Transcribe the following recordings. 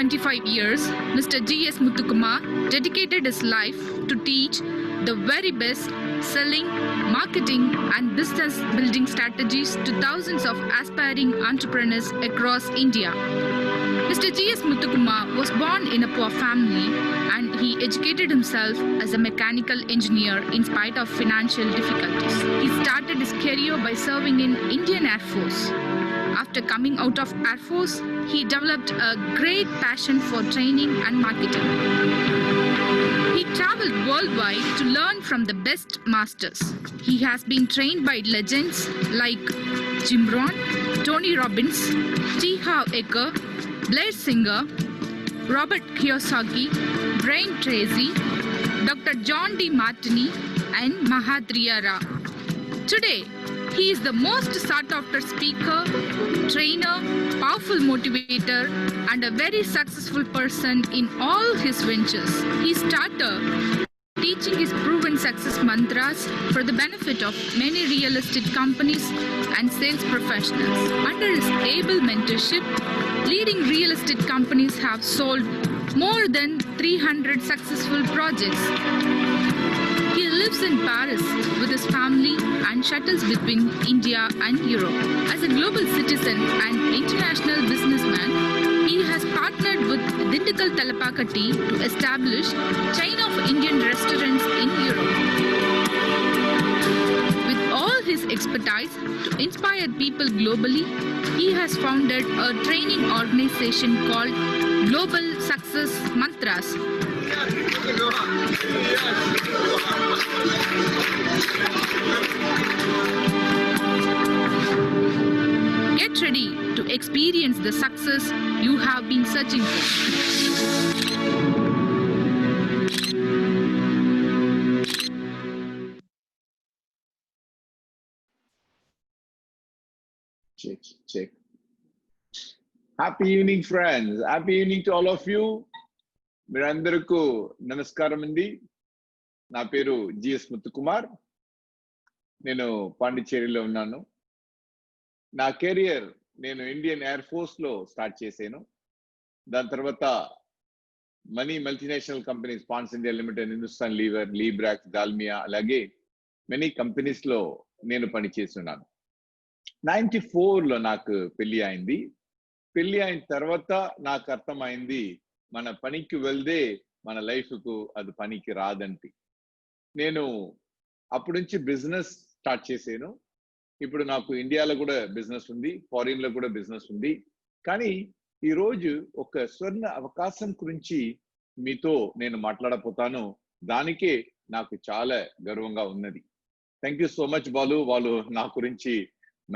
25 years, Mr. G.S. Muthukumar dedicated his life to teach the very best selling, marketing and business building strategies to thousands of aspiring entrepreneurs across India. Mr. G.S. Muthukumar was born in a poor family and he educated himself as a mechanical engineer in spite of financial difficulties. He started his career by serving in Indian Air Force. After coming out of Air Force, he developed a great passion for training and marketing. He traveled worldwide to learn from the best masters. He has been trained by legends like Jim Rohn, Tony Robbins, T. Harv Eker, Blair Singer, Robert Kiyosaki, Brian Tracy, Dr. John D. Martini, and Mahadriya Rao. Today, he is the most sought-after speaker, trainer, powerful motivator, and a very successful person in all his ventures. He started teaching his proven success mantras for the benefit of many real estate companies and sales professionals. Under his able mentorship, leading real estate companies have sold more than 300 successful projects. He lives in Paris with his family and shuttles between India and Europe. As a global citizen and international businessman, he has partnered with Dindigul Thalapakatti to establish chain of Indian restaurants in Europe. With all his expertise to inspire people globally, he has founded a training organization called Global Success Mantras. Get ready to experience the success you have been searching for. Check. Happy evening, friends. Happy evening to all of you. మీరందరికీ నమస్కారం అండి. నా పేరు GS Muthukumar. నేను పాండిచ్చేరిలో ఉన్నాను. నా career నేను Indian Air Force లో స్టార్ట్ చేశాను. దాని తర్వాత many multinational companies, Pond's India limited, Hindustan Lever, లీబ్రాక్స్, దాల్మియా, అలాగే మెనీ కంపెనీస్ లో నేను పనిచేస్తున్నాను. 94లో నాకు పెళ్లి అయింది. పెళ్లి అయిన తర్వాత నాకు అర్థమైంది మన పనికి వెళ్తే మన లైఫ్ కు అది పనికి రాదంటి. నేను అప్పటి నుంచి బిజినెస్ స్టార్ట్ చేశాను. ఇప్పుడు నాకు ఇండియాలో కూడా బిజినెస్ ఉంది, ఫారిన్ లో కూడా బిజినెస్ ఉంది. కానీ ఈ రోజు ఒక స్వర్ణ అవకాశం గురించి మీతో నేను మాట్లాడపోతాను. దానికే నాకు చాలా గర్వంగా ఉన్నది. Thank you so much Balu. వాళ్ళు నా గురించి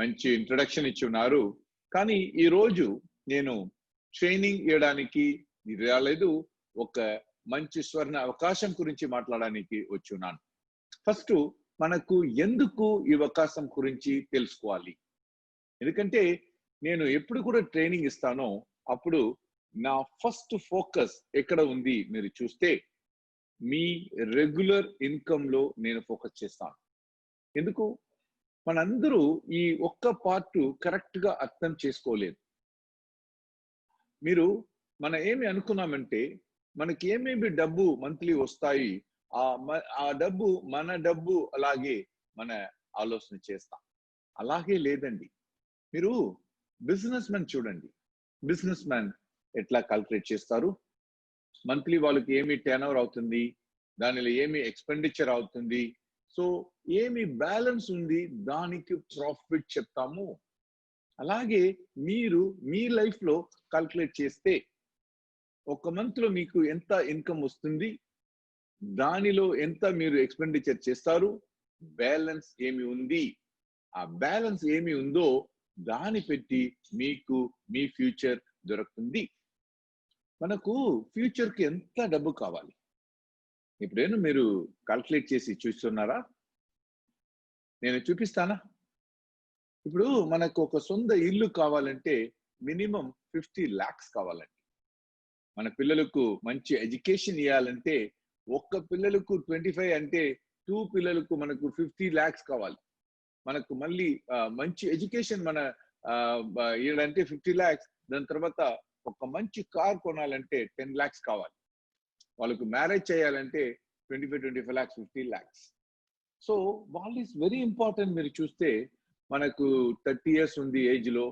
మంచి ఇంట్రొడక్షన్ ఇచ్చి ఉన్నారు. కానీ ఈ రోజు నేను ట్రైనింగ్ ఇవ్వడానికి రాలేదు, ఒక మంచి స్వర్ణ అవకాశం గురించి మాట్లాడడానికి వచ్చున్నాను. ఫస్ట్ మనకు ఎందుకు ఈ అవకాశం గురించి తెలుసుకోవాలి. ఎందుకంటే నేను ఎప్పుడు కూడా ట్రైనింగ్ ఇస్తానో అప్పుడు నా ఫస్ట్ ఫోకస్ ఎక్కడ ఉంది మీరు చూస్తే మీ రెగ్యులర్ ఇన్కమ్ లో నేను ఫోకస్ చేస్తాను. ఎందుకు మనందరూ ఈ ఒక్క పార్ట్ కరెక్ట్ గా అర్థం చేసుకోలేదు. మీరు మనం ఏమి అనుకున్నామంటే మనకి ఏమేమి డబ్బు మంత్లీ వస్తాయి, ఆ డబ్బు మన డబ్బు అలాగే మన ఆలోచన చేస్తాం. అలాగే లేదండి. మీరు బిజినెస్ మ్యాన్ చూడండి. బిజినెస్ మ్యాన్ ఎట్లా క్యాల్కులేట్ చేస్తారు, మంత్లీ వాళ్ళకి ఏమి టర్న్ ఓవర్ అవుతుంది, దానిలో ఏమి ఎక్స్పెండిచర్ అవుతుంది, సో ఏమి బ్యాలెన్స్ ఉంది, దానికి ప్రాఫిట్ చెప్తాము. అలాగే మీరు మీ లైఫ్ లో క్యాల్కులేట్ చేస్తే ఒక మంత్ లో మీకు ఎంత ఇన్కమ్ వస్తుంది, దానిలో ఎంత మీరు ఎక్స్పెండిచర్ చేస్తారు, బ్యాలెన్స్ ఏమి ఉంది, ఆ బ్యాలెన్స్ ఏమి ఉందో దాన్ని పెట్టి మీకు మీ ఫ్యూచర్ దొరుకుతుంది. మనకు ఫ్యూచర్ కి ఎంత డబ్బు కావాలి ఇప్పుడేను మీరు క్యాల్కులేట్ చేసి చూస్తున్నారా? నేను చూపిస్తానా? ఇప్పుడు మనకు ఒక సొంత ఇల్లు కావాలంటే మినిమం 50 lakhs కావాలండి. మన పిల్లలకు మంచి ఎడ్యుకేషన్ ఇవ్వాలంటే ఒక్క పిల్లలకు 25 అంటే 2 పిల్లలకు మనకు 50 lakhs కావాలి. మనకు మళ్ళీ మంచి ఎడ్యుకేషన్ మన ఇవ్వాలంటే 50 lakhs. దాని తర్వాత ఒక మంచి కార్ కొనాలంటే 10 lakhs కావాలి. వాళ్ళకు మ్యారేజ్ చేయాలంటే 25 lakhs, 50 lakhs. సో వాళ్ళు ఈస్ వెరీ ఇంపార్టెంట్. మీరు చూస్తే మనకు 30 years ఉంది ఏజ్ లో,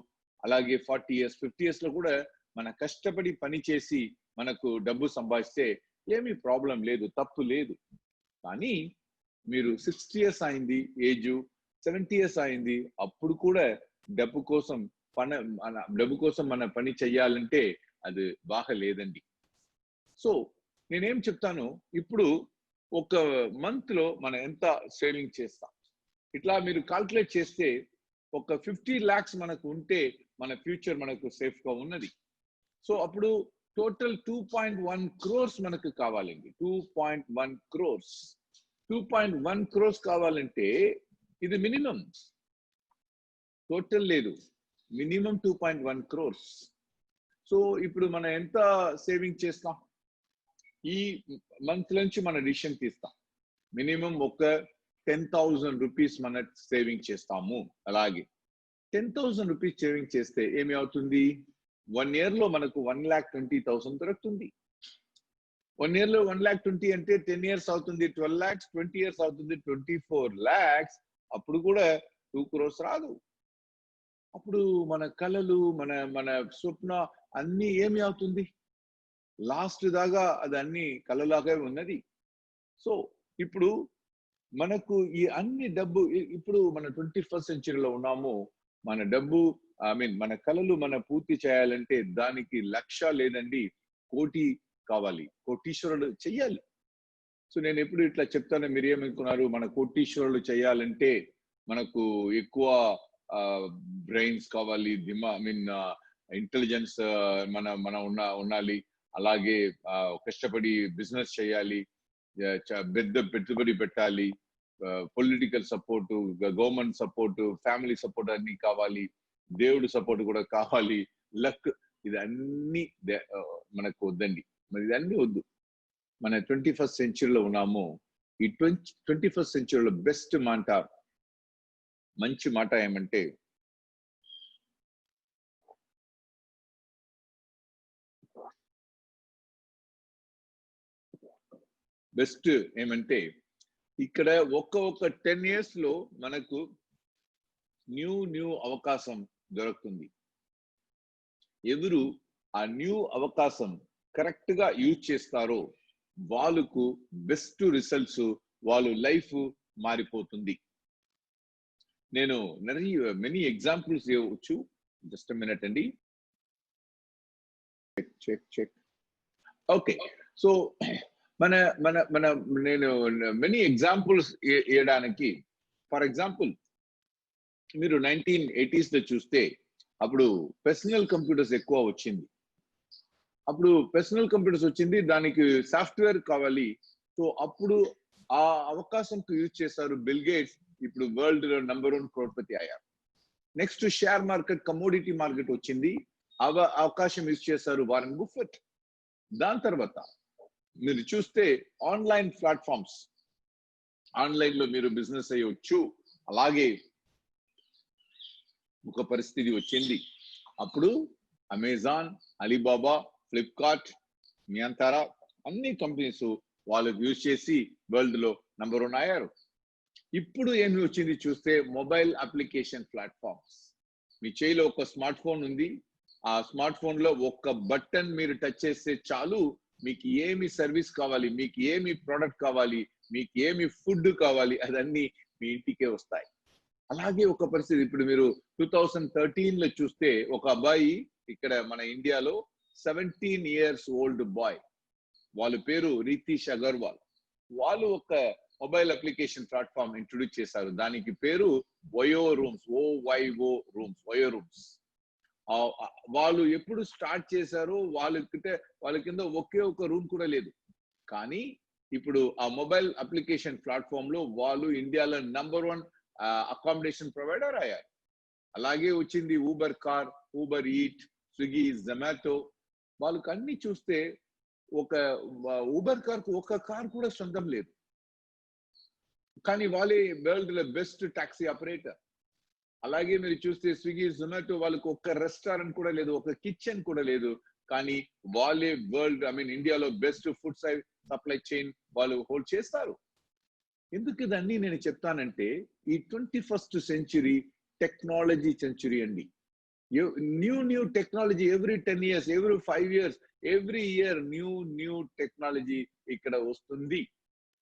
అలాగే 40 years, 50 years లో కూడా మన కష్టపడి పని చేసి మనకు డబ్బు సంపాదిస్తే ఏమీ ప్రాబ్లం లేదు, తప్పు లేదు. కానీ మీరు 60 years అయింది ఏజ్, 70 years అయింది, అప్పుడు కూడా డబ్బు కోసం మన పని చెయ్యాలంటే అది బాగలేదండి. సో నేనేం చెప్తాను, ఇప్పుడు ఒక మంత్ లో మనం ఎంత సేవింగ్ చేస్తాం, ఇట్లా మీరు కాల్కులేట్ చేస్తే ఒక 50 lakhs మనకు ఉంటే మన ఫ్యూచర్ మనకు సేఫ్ గా ఉన్నది. సో అప్పుడు టోటల్ 2.1 crores మనకు కావాలండి. 2.1 crores 2.1 crores కావాలంటే ఇది మినిమం, టోటల్ లేదు, మినిమం 2.1 crores. సో ఇప్పుడు మనం ఎంత సేవింగ్ చేస్తాం, ఈ మంత్ నుంచి మన డిసిషన్ తీస్తాం. మినిమం ఒక 10,000 rupees మన సేవింగ్ చేస్తాము. అలాగే 10,000 rupees సేవింగ్ చేస్తే ఏమి అవుతుంది, 1 year లో మనకు 1,20,000 దొరుకుతుంది. 1 year లో 1,20,000 అంటే 10 years అవుతుంది 12 lakhs, 20 years అవుతుంది 24 lakhs. అప్పుడు కూడా 2 crores రాదు. అప్పుడు మన కళలు, మన స్వప్న అన్ని ఏమి అవుతుంది, లాస్ట్ దాకా అది అన్ని కళలాగా ఉన్నది. సో ఇప్పుడు మనకు ఈ అన్ని డబ్బు, ఇప్పుడు మన 21st century లో ఉన్నాము. మన డబ్బు మన కళలు మన పూర్తి చేయాలంటే దానికి 1,00,000 లేదండి, 1,00,00,000 కావాలి, కోటీశ్వరులు చెయ్యాలి. సో నేను ఎప్పుడు ఇట్లా చెప్తాను, మీరు ఏమనుకున్నారు, మన కోటీశ్వరులు చేయాలంటే మనకు ఎక్కువ బ్రెయిన్స్ కావాలి, ఇంటెలిజెన్స్ మన ఉండాలి, అలాగే కష్టపడి బిజినెస్ చేయాలి, పెద్ద పెట్టుబడి పెట్టాలి, political support, government support, family support అన్ని కావాలి, దేవుడు సపోర్ట్ కూడా కావాలి, లక్, ఇదన్నీ మనకు వద్దండి. మరి ఇదన్నీ వద్దు. మన 21st century లో ఉన్నాము. ఈ 21st century లో బెస్ట్ మాట, మంచి మాట ఏమంటే, బెస్ట్ ఏమంటే ఇక్కడ ఒక్క 10 years లో మనకు న్యూ అవకాశం దొరుకుతుంది. ఎవరు ఆ న్యూ అవకాశం కరెక్ట్ గా యూజ్ చేస్తారో వాళ్ళకు బెస్ట్ రిజల్ట్స్, వాళ్ళ లైఫ్ మారిపోతుంది. నేను మెనీ ఎగ్జాంపుల్స్ ఇవ్వచ్చు. జస్ట్ మినిట్ అండి. చెక్. ఓకే, సో నేను మెనీ ఎగ్జాంపుల్స్ ఇవ్వడానికి, ఫర్ ఎగ్జాంపుల్ మీరు 1980s లో చూస్తే అప్పుడు పర్సనల్ కంప్యూటర్స్ ఎక్కువ వచ్చింది. అప్పుడు పర్సనల్ కంప్యూటర్స్ వచ్చింది, దానికి సాఫ్ట్వేర్ కావాలి. సో అప్పుడు ఆ అవకాశం యూజ్ చేశారు బిల్ గేట్స్. ఇప్పుడు వరల్డ్ లో నంబర్ 1 crorepati అయ్యారు. Next share market, commodity market వచ్చింది, అవకాశం యూజ్ చేశారు వారెన్ బఫెట్. దాని తర్వాత మీరు చూస్తే ఆన్లైన్ ప్లాట్ఫామ్స్, ఆన్లైన్ లో మీరు బిజినెస్ అయ్యొచ్చు. అలాగే ఒక పరిస్థితి వచ్చింది, అప్పుడు అమెజాన్, అలీబాబా, ఫ్లిప్కార్ట్, మియంతారా అన్ని కంపెనీస్ వాళ్ళు యూజ్ చేసి వరల్డ్ లో నంబర్ 1 అయ్యారు. ఇప్పుడు ఏమి వచ్చింది చూస్తే మొబైల్ అప్లికేషన్ ప్లాట్ఫామ్స్. మీ చేయిలో ఒక స్మార్ట్ ఫోన్ ఉంది, ఆ స్మార్ట్ ఫోన్ లో ఒక్క బటన్ మీరు టచ్ చేస్తే చాలు, మీకు ఏమి సర్వీస్ కావాలి, మీకు ఏమి ప్రోడక్ట్ కావాలి, మీకు ఏమి ఫుడ్ కావాలి, అదన్నీ మీ ఇంటికే వస్తాయి. అలాగే ఒక పరిస్థితి ఇప్పుడు మీరు 2013 లో చూస్తే ఒక అబ్బాయి ఇక్కడ మన ఇండియాలో 17 years old బాయ్, వాళ్ళ పేరు రితీష్ అగర్వాల్. వాళ్ళు ఒక మొబైల్ అప్లికేషన్ ప్లాట్ఫామ్ ఇంట్రొడ్యూస్ చేశారు, దానికి పేరు వయో రూమ్స్, OYO రూమ్స్, వయో రూమ్స్. వాళ్ళు ఎప్పుడు స్టార్ట్ చేశారో వాళ్ళ కింద ఒకే ఒక రూమ్ కూడా లేదు. కానీ ఇప్పుడు ఆ మొబైల్ అప్లికేషన్ ప్లాట్ఫామ్ లో వాళ్ళు ఇండియాలో నంబర్ 1 అకామిడేషన్ ప్రొవైడర్ అయ్యారు. అలాగే వచ్చింది Uber car, Uber eat, Swiggy, Zomato. వాళ్ళకి అన్ని చూస్తే ఒక ఊబర్ కార్ కు ఒక కార్ కూడా సొంతం లేదు, కానీ వాళ్ళే వరల్డ్ లో బెస్ట్ టాక్సీ ఆపరేటర్. అలాగే మీరు చూస్తే స్విగ్గీ, జొమాటో వాళ్ళకు ఒక్క రెస్టారెంట్ కూడా లేదు, ఒక కిచెన్ కూడా లేదు, కానీ వాళ్ళే వరల్డ్ ఇండియాలో బెస్ట్ ఫుడ్ సప్లై చైన్ వాళ్ళు హోల్డ్ చేస్తారు. ఎందుకు ఇదన్నీ నేను చెప్తానంటే ఈ 21st సెంచురీ టెక్నాలజీ సెంచురీ అండి. New technology every 10 years, every 5 years, every year new technology ఇక్కడ వస్తుంది.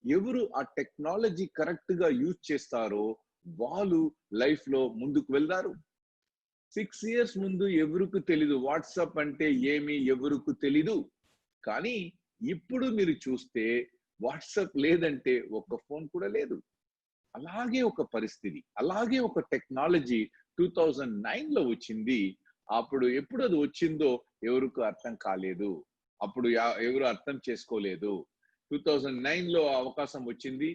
ఎవరు ఆ టెక్నాలజీ కరెక్ట్ గా యూజ్ చేస్తారో వాళ్ళు లైఫ్ లో ముందుకు వెళ్తారు. 6 years ముందు ఎవరికి తెలీదు వాట్సాప్ అంటే ఏమి, ఎవరికి తెలీదు. కానీ ఇప్పుడు మీరు చూస్తే వాట్సాప్ లేదంటే ఒక ఫోన్ కూడా లేదు. అలాగే ఒక పరిస్థితి, అలాగే ఒక టెక్నాలజీ 2009 లో వచ్చింది. అప్పుడు ఎప్పుడు అది వచ్చిందో ఎవరికి అర్థం కాలేదు, అప్పుడు ఎవరు అర్థం చేసుకోలేదు. 2009 లో అవకాశం వచ్చింది.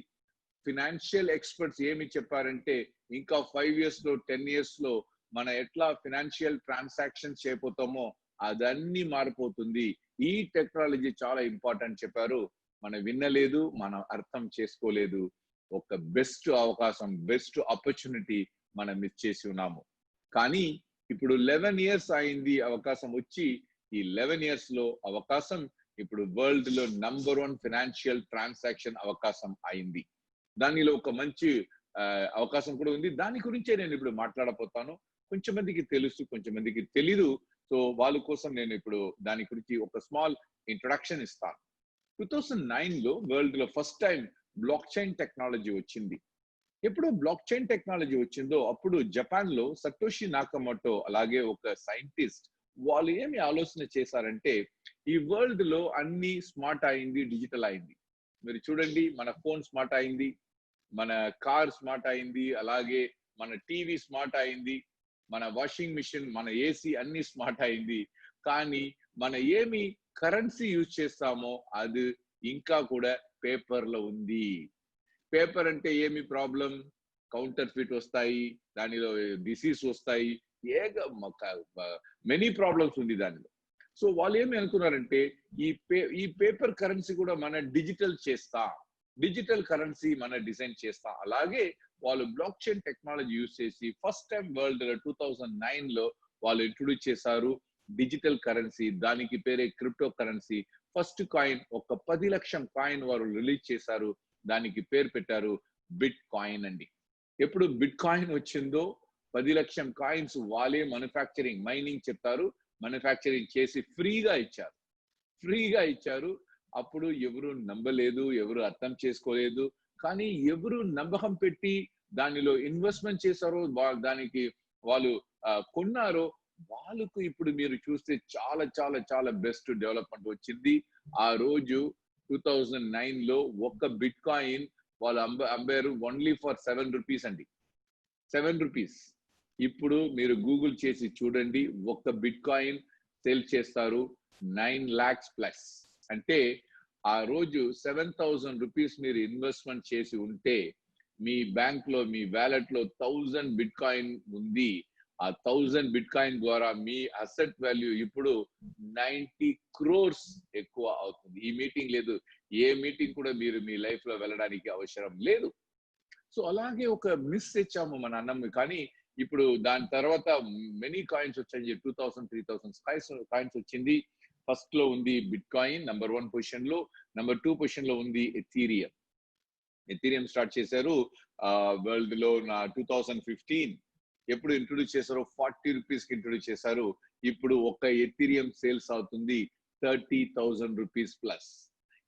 ఫినాన్షియల్ ఎక్స్పర్ట్స్ ఏమి చెప్పారంటే ఇంకా 5 years లో 10 years లో మన ఎట్లా ఫినాన్షియల్ ట్రాన్సాక్షన్స్ చేయబోతామో అదన్నీ మారిపోతుంది. ఈ టెక్నాలజీ చాలా ఇంపార్టెంట్ చెప్పారు. మనం వినలేదు, మనం అర్థం చేసుకోలేదు. ఒక బెస్ట్ అవకాశం, బెస్ట్ ఆపర్చునిటీ మనం మిస్ చేసి ఉన్నాము. కానీ ఇప్పుడు 11 years అయింది అవకాశం వచ్చి. ఈ 11 years లో అవకాశం ఇప్పుడు వరల్డ్ లో నంబర్ 1 ఫినాన్షియల్ ట్రాన్సాక్షన్ అవకాశం అయింది. దానిలో ఒక మంచి అవకాశం కూడా ఉంది. దాని గురించే నేను ఇప్పుడు మాట్లాడబోతాను. కొంచెం మందికి తెలుసు, కొంచెం మందికి తెలీదు. సో వాళ్ళ కోసం నేను ఇప్పుడు దాని గురించి ఒక స్మాల్ ఇంట్రొడక్షన్ ఇస్తాను. 2009 లో వరల్డ్ లో first time block chain technology వచ్చింది. ఎప్పుడు బ్లాక్ చైన్ టెక్నాలజీ వచ్చిందో అప్పుడు జపాన్ లో సటోషి నాకమోటో అలాగే ఒక సైంటిస్ట్ వాళ్ళు ఏమి ఆలోచన చేశారంటే ఈ వరల్డ్ లో అన్ని స్మార్ట్ అయింది, డిజిటల్ అయింది. మీరు చూడండి, మన ఫోన్ స్మార్ట్ అయింది, మన కార్ స్మార్ట్ అయింది, అలాగే మన టీవీ స్మార్ట్ అయింది, మన వాషింగ్ మిషన్, మన ఏసీ అన్ని స్మార్ట్ అయింది. కానీ మన ఏమి కరెన్సీ యూజ్ చేస్తామో అది ఇంకా కూడా పేపర్ లో ఉంది. పేపర్ అంటే ఏమి ప్రాబ్లం? కౌంటర్ ఫిట్ వస్తాయి, దానిలో డిసీజ్ వస్తాయి, మెనీ ప్రాబ్లమ్స్ ఉంది దానిలో. సో వాళ్ళు ఏమి అనుకున్నారంటే ఈ పేపర్ కరెన్సీ కూడా మన డిజిటల్ చేస్తా, డిజిటల్ కరెన్సీ మన డిజైన్ చేస్తా. అలాగే వాళ్ళు బ్లాక్ చైన్ టెక్నాలజీ యూజ్ చేసి ఫస్ట్ టైం వరల్డ్ 2009 లో వాళ్ళు ఇంట్రొడ్యూస్ చేశారు డిజిటల్ కరెన్సీ. దానికి పేరే క్రిప్టో కరెన్సీ. ఫస్ట్ కాయిన్ ఒక 10 లక్షం కాయిన్ వారు రిలీజ్ చేశారు. దానికి పేరు పెట్టారు బిట్ కాయిన్ అండి. ఎప్పుడు బిట్ కాయిన్ వచ్చిందో 10 లక్షం కాయిన్స్ వాళ్ళే మ్యానుఫ్యాక్చరింగ్, మైనింగ్ చెప్తారు, మ్యానుఫ్యాక్చరింగ్ చేసి ఫ్రీగా ఇచ్చారు. అప్పుడు ఎవరు నమ్మలేదు, ఎవరు అర్థం చేసుకోలేదు. కానీ ఎవరు నమ్మకం పెట్టి దానిలో ఇన్వెస్ట్మెంట్ చేశారో, దానికి వాళ్ళు కొన్నారో వాళ్ళకు ఇప్పుడు మీరు చూస్తే చాలా చాలా చాలా బెస్ట్ డెవలప్మెంట్ వచ్చింది. ఆ రోజు 2009 లో ఒక బిట్ కాయిన్ వాళ్ళు అమ్మారు ఓన్లీ ఫర్ 7 rupees అండి. 7 rupees. ఇప్పుడు మీరు గూగుల్ చేసి చూడండి, ఒక బిట్ కాయిన్ సేల్ చేస్తారు 9 lakhs ప్లస్. అంటే ఆ రోజు 7,000 rupees మీరు ఇన్వెస్ట్మెంట్ చేసి ఉంటే మీ బ్యాంక్ లో, మీ వ్యాలెట్ లో 1000 బిట్ కాయిన్ ఉంది. ఆ 1000 బిట్ కాయిన్ ద్వారా మీ అసెట్ వాల్యూ ఇప్పుడు 90 crores ఎక్కువ అవుతుంది. ఈ మీటింగ్ లేదు, ఏ మీటింగ్ కూడా మీరు మీ లైఫ్ లో వెళ్ళడానికి అవసరం లేదు. సో అలాగే ఒక మిస్ తెచ్చాము మన అన్నం. కానీ ఇప్పుడు దాని తర్వాత మెనీ కాయిన్స్ వచ్చాయి. 2000, 3000 కాయిన్స్ వచ్చింది. ఫస్ట్ లో ఉంది బిట్ కాయిన్ నంబర్ 1 పొజిషన్ లో. నంబర్ 2 పొజిషన్ లో ఉంది ఎథీరియం స్టార్ట్ చేశారు వరల్డ్ లో 2015. ఎప్పుడు ఇంట్రొడ్యూస్ చేశారో 40 rupees కి ఇంట్రొడ్యూస్ చేశారు. ఇప్పుడు ఒక ఎథీరియం సేల్స్ అవుతుంది 30,000 rupees ప్లస్.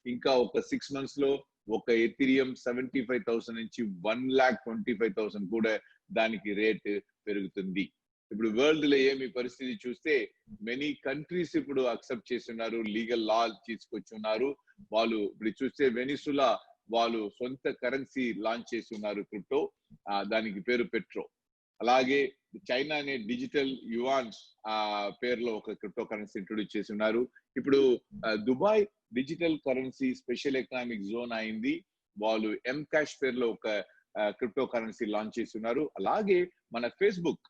ఇంకా ఒక 6 months లో ఒక ఎథీరియం 75,000 నుంచి 1,25,000 కూడా దానికి రేట్ పెరుగుతుంది. ఇప్పుడు వరల్డ్ లో ఏమి పరిస్థితి చూస్తే మెనీ కంట్రీస్ ఇప్పుడు అక్సెప్ట్ చేస్తున్నారు, లీగల్ లా తీసుకొచ్చున్నారు. వాళ్ళు ఇప్పుడు చూస్తే వెనిజులా వాళ్ళు సొంత కరెన్సీ లాంచ్ చేస్తున్నారు క్రిప్టో, దానికి పేరు పెట్రో. అలాగే చైనా అనే డిజిటల్ యువాన్ పేరులో ఒక క్రిప్టో కరెన్సీ ఇంట్రొడ్యూస్ చేస్తున్నారు. ఇప్పుడు Dubai digital currency special economic zone అయింది. వాళ్ళు ఎం క్యాష్ పేరులో ఒక క్రిప్టో కరెన్సీ లాంచ్ చేస్తున్నారు. అలాగే మన ఫేస్బుక్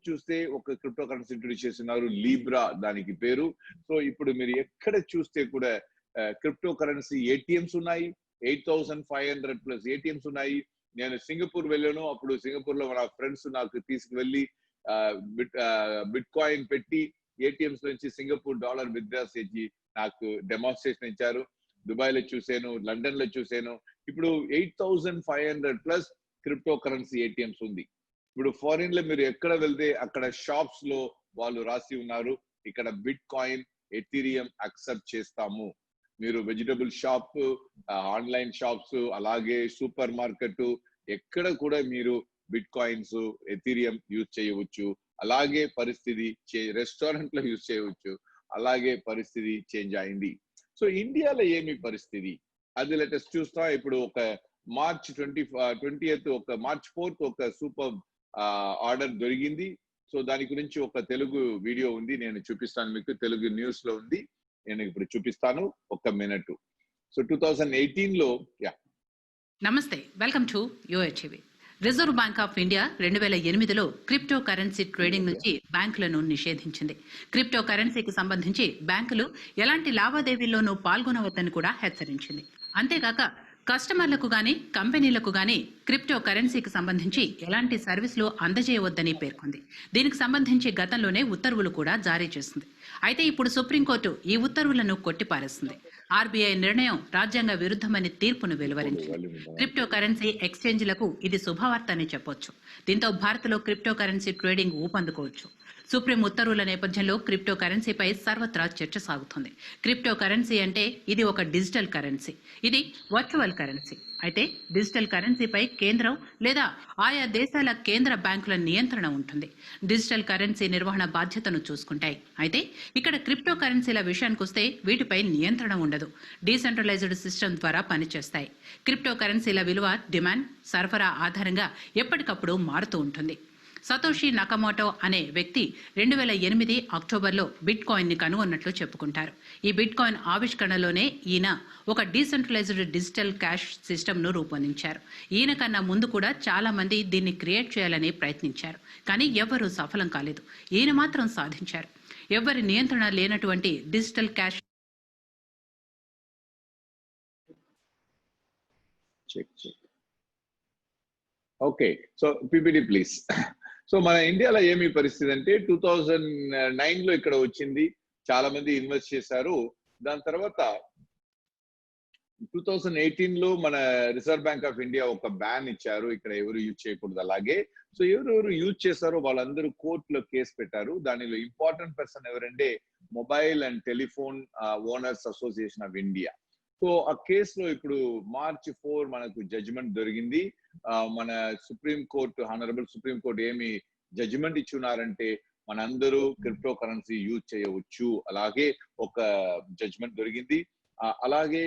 చూస్తే ఒక క్రిప్టో కరెన్సీ ఇంట్రొడ్యూస్ చేస్తున్నారు, లీబ్రా దానికి పేరు. సో ఇప్పుడు మీరు ఎక్కడ చూస్తే కూడా క్రిప్టో కరెన్సీ ఏటీఎంస్ ఉన్నాయి. 8,500 plus ఏటీఎంస్ ఉన్నాయి. నేను సింగపూర్ వెళ్ళాను. అప్పుడు సింగపూర్ లో మన ఫ్రెండ్స్ నాకు తీసుకువెళ్ళి బిట్ కాయిన్ పెట్టి ఏటీఎంస్ నుంచి సింగపూర్ డాలర్ విత్డ్రా చేసి నాకు డెమాన్స్ట్రేషన్ ఇచ్చారు. దుబాయ్ లో చూసాను, లండన్ లో చూసాను. ఇప్పుడు 8,500+ క్రిప్టో కరెన్సీ ఏటీఎంస్ ఉంది. ఇప్పుడు ఫారిన్ లో మీరు ఎక్కడ వెళ్తే అక్కడ షాప్స్ లో వాళ్ళు రాసి ఉన్నారు, ఇక్కడ బిట్ కాయిన్, ఎథీరియం యాక్సెప్ట్ చేస్తాము. మీరు వెజిటబుల్ షాప్, ఆన్లైన్ షాప్స్, అలాగే సూపర్ మార్కెట్ ఎక్కడ కూడా మీరు బిట్ కాయిన్స్, ఎథీరియం యూజ్ చేయవచ్చు. అలాగే పరిస్థితి రెస్టారెంట్ లో యూజ్ చేయవచ్చు. అలాగే పరిస్థితి చేంజ్ అయింది. సో ఇండియాలో ఏమి పరిస్థితి అది లెటెస్ట్ చూస్తాం. ఇప్పుడు ఒక మార్చ్ 20th ఒక మార్చ్ 4th ఒక సూపర్ ఆర్డర్ దొరికింది. సో దాని గురించి ఒక తెలుగు వీడియో ఉంది, నేను చూపిస్తాను మీకు. తెలుగు న్యూస్ లో ఉంది, నేను ఇప్పుడు చూపిస్తాను. ఒక మినిట్. సో 2018 లో నమస్తే, welcome to UHV. Reserve Bank of India 2008లో క్రిప్టో కరెన్సీ ట్రేడింగ్ నుంచి బ్యాంకులను నిషేధించింది. క్రిప్టో కరెన్సీకి సంబంధించి బ్యాంకులు ఎలాంటి లావాదేవీల్లోనూ పాల్గొనవద్దని కూడా హెచ్చరించింది. అంతేకాక కస్టమర్లకు గాని కంపెనీలకు గాని క్రిప్టో కరెన్సీకి సంబంధించి ఎలాంటి సర్వీసులు అందజేయవద్దని పేర్కొంది. దీనికి సంబంధించి గతంలోనే ఉత్తర్వులు కూడా జారీ చేసింది. అయితే ఇప్పుడు సుప్రీంకోర్టు ఈ ఉత్తర్వులను కొట్టిపారేస్తుంది. ఆర్బీఐ నిర్ణయం రాజ్యాంగ విరుద్ధమని తీర్పును వెలువరించింది. క్రిప్టో కరెన్సీ ఎక్స్చేంజ్లకు ఇది శుభవార్త అని చెప్పొచ్చు. దీంతో భారత్లో క్రిప్టో కరెన్సీ ట్రేడింగ్ ఊపందుకోవచ్చు. సుప్రీం ఉత్తర్వుల నేపథ్యంలో క్రిప్టో కరెన్సీపై సర్వత్రా చర్చ సాగుతుంది. క్రిప్టో కరెన్సీ అంటే ఇది ఒక డిజిటల్ కరెన్సీ, ఇది వర్చువల్ కరెన్సీ. అయితే డిజిటల్ కరెన్సీపై కేంద్రం లేదా ఆయా దేశాల కేంద్ర బ్యాంకుల నియంత్రణ ఉంటుంది. డిజిటల్ కరెన్సీ నిర్వహణ బాధ్యతను చూసుకుంటాయి. అయితే ఇక్కడ క్రిప్టో కరెన్సీల విషయానికి వస్తే వీటిపై నియంత్రణ ఉండదు. డీసెంట్రలైజ్డ్ సిస్టమ్ ద్వారా పనిచేస్తాయి. క్రిప్టో కరెన్సీల విలువ డిమాండ్, సరఫరా ఆధారంగా ఎప్పటికప్పుడు మారుతూ ఉంటుంది. సతోషి నకమోటో అనే వ్యక్తి 2008 అక్టోబర్లో బిట్ కాయిన్ ని కనుగొన్నట్లు చెప్పుకుంటారు. ఈ బిట్ కాయిన్ ఆవిష్కరణలోనే ఈయన ఒక డీసెంట్రలైజ్డ్ డిజిటల్ క్యాష్ సిస్టమ్ ను రూపొందించారు. ఈయన కన్నా ముందు కూడా చాలా మంది దీన్ని క్రియేట్ చేయాలని ప్రయత్నించారు, కానీ ఎవ్వరూ సఫలం కాలేదు. ఈయన మాత్రం సాధించారు. ఎవ్వరి నియంత్రణ లేనటువంటి digital cash. Okay, so PPT please. So మన ఇండియాలో ఏమి పరిస్థితి అంటే 2009 లో ఇక్కడ వచ్చింది, చాలా మంది ఇన్వెస్ట్ చేశారు. దాని తర్వాత 2018 లో మన రిజర్వ్ బ్యాంక్ ఆఫ్ ఇండియా ఒక బ్యాన్ ఇచ్చారు, ఇక్కడ ఎవరు యూజ్ చేయకూడదు. అలాగే సో ఎవరెవరు యూజ్ చేశారో వాళ్ళందరూ కోర్టులో కేసు పెట్టారు. దానిలో ఇంపార్టెంట్ పర్సన్ ఎవరంటే mobile and telephone owners association of India. So ఆ కేసులో ఇప్పుడు మార్చ్ 4 మనకు జడ్జిమెంట్ దొరికింది. మన supreme court, honourable supreme court ఏమి జడ్జిమెంట్ ఇచ్చున్నారంటే మనందరూ క్రిప్టో కరెన్సీ యూజ్ చేయవచ్చు. అలాగే ఒక జడ్జిమెంట్ దొరికింది. అలాగే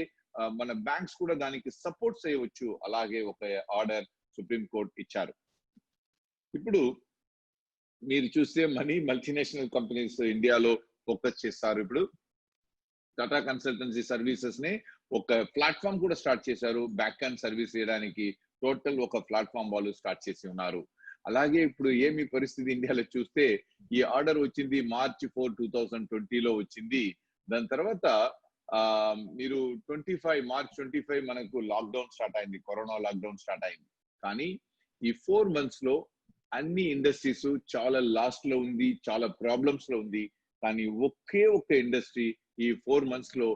మన బ్యాంక్స్ కూడా దానికి సపోర్ట్ చేయవచ్చు. అలాగే ఒక ఆర్డర్ సుప్రీం కోర్టు ఇచ్చారు. ఇప్పుడు మీరు చూస్తే మల్టీనేషనల్ కంపెనీస్ ఇండియాలో ఫోకస్ చేస్తారు. ఇప్పుడు టాటా కన్సల్టెన్సీ సర్వీసెస్ ని ఒక ప్లాట్ఫామ్ కూడా స్టార్ట్ చేశారు. బ్యాక్ అండ్ సర్వీస్ చేయడానికి టోటల్ ఒక ప్లాట్ఫామ్ వాళ్ళు స్టార్ట్ చేసి ఉన్నారు. అలాగే ఇప్పుడు ఏమి పరిస్థితి ఇండియాలో చూస్తే, ఈ ఆర్డర్ వచ్చింది మార్చ్ 4, 2020 లో వచ్చింది. దాని తర్వాత మీరు మార్చ్ 25 మనకు లాక్డౌన్ స్టార్ట్ అయింది, కరోనా లాక్డౌన్ స్టార్ట్ అయింది. కానీ ఈ 4 months లో అన్ని ఇండస్ట్రీస్ చాలా లాస్ట్ లో ఉంది, చాలా ప్రాబ్లమ్స్ లో ఉంది. కానీ ఒకే ఒక ఇండస్ట్రీ ఈ 4 months లో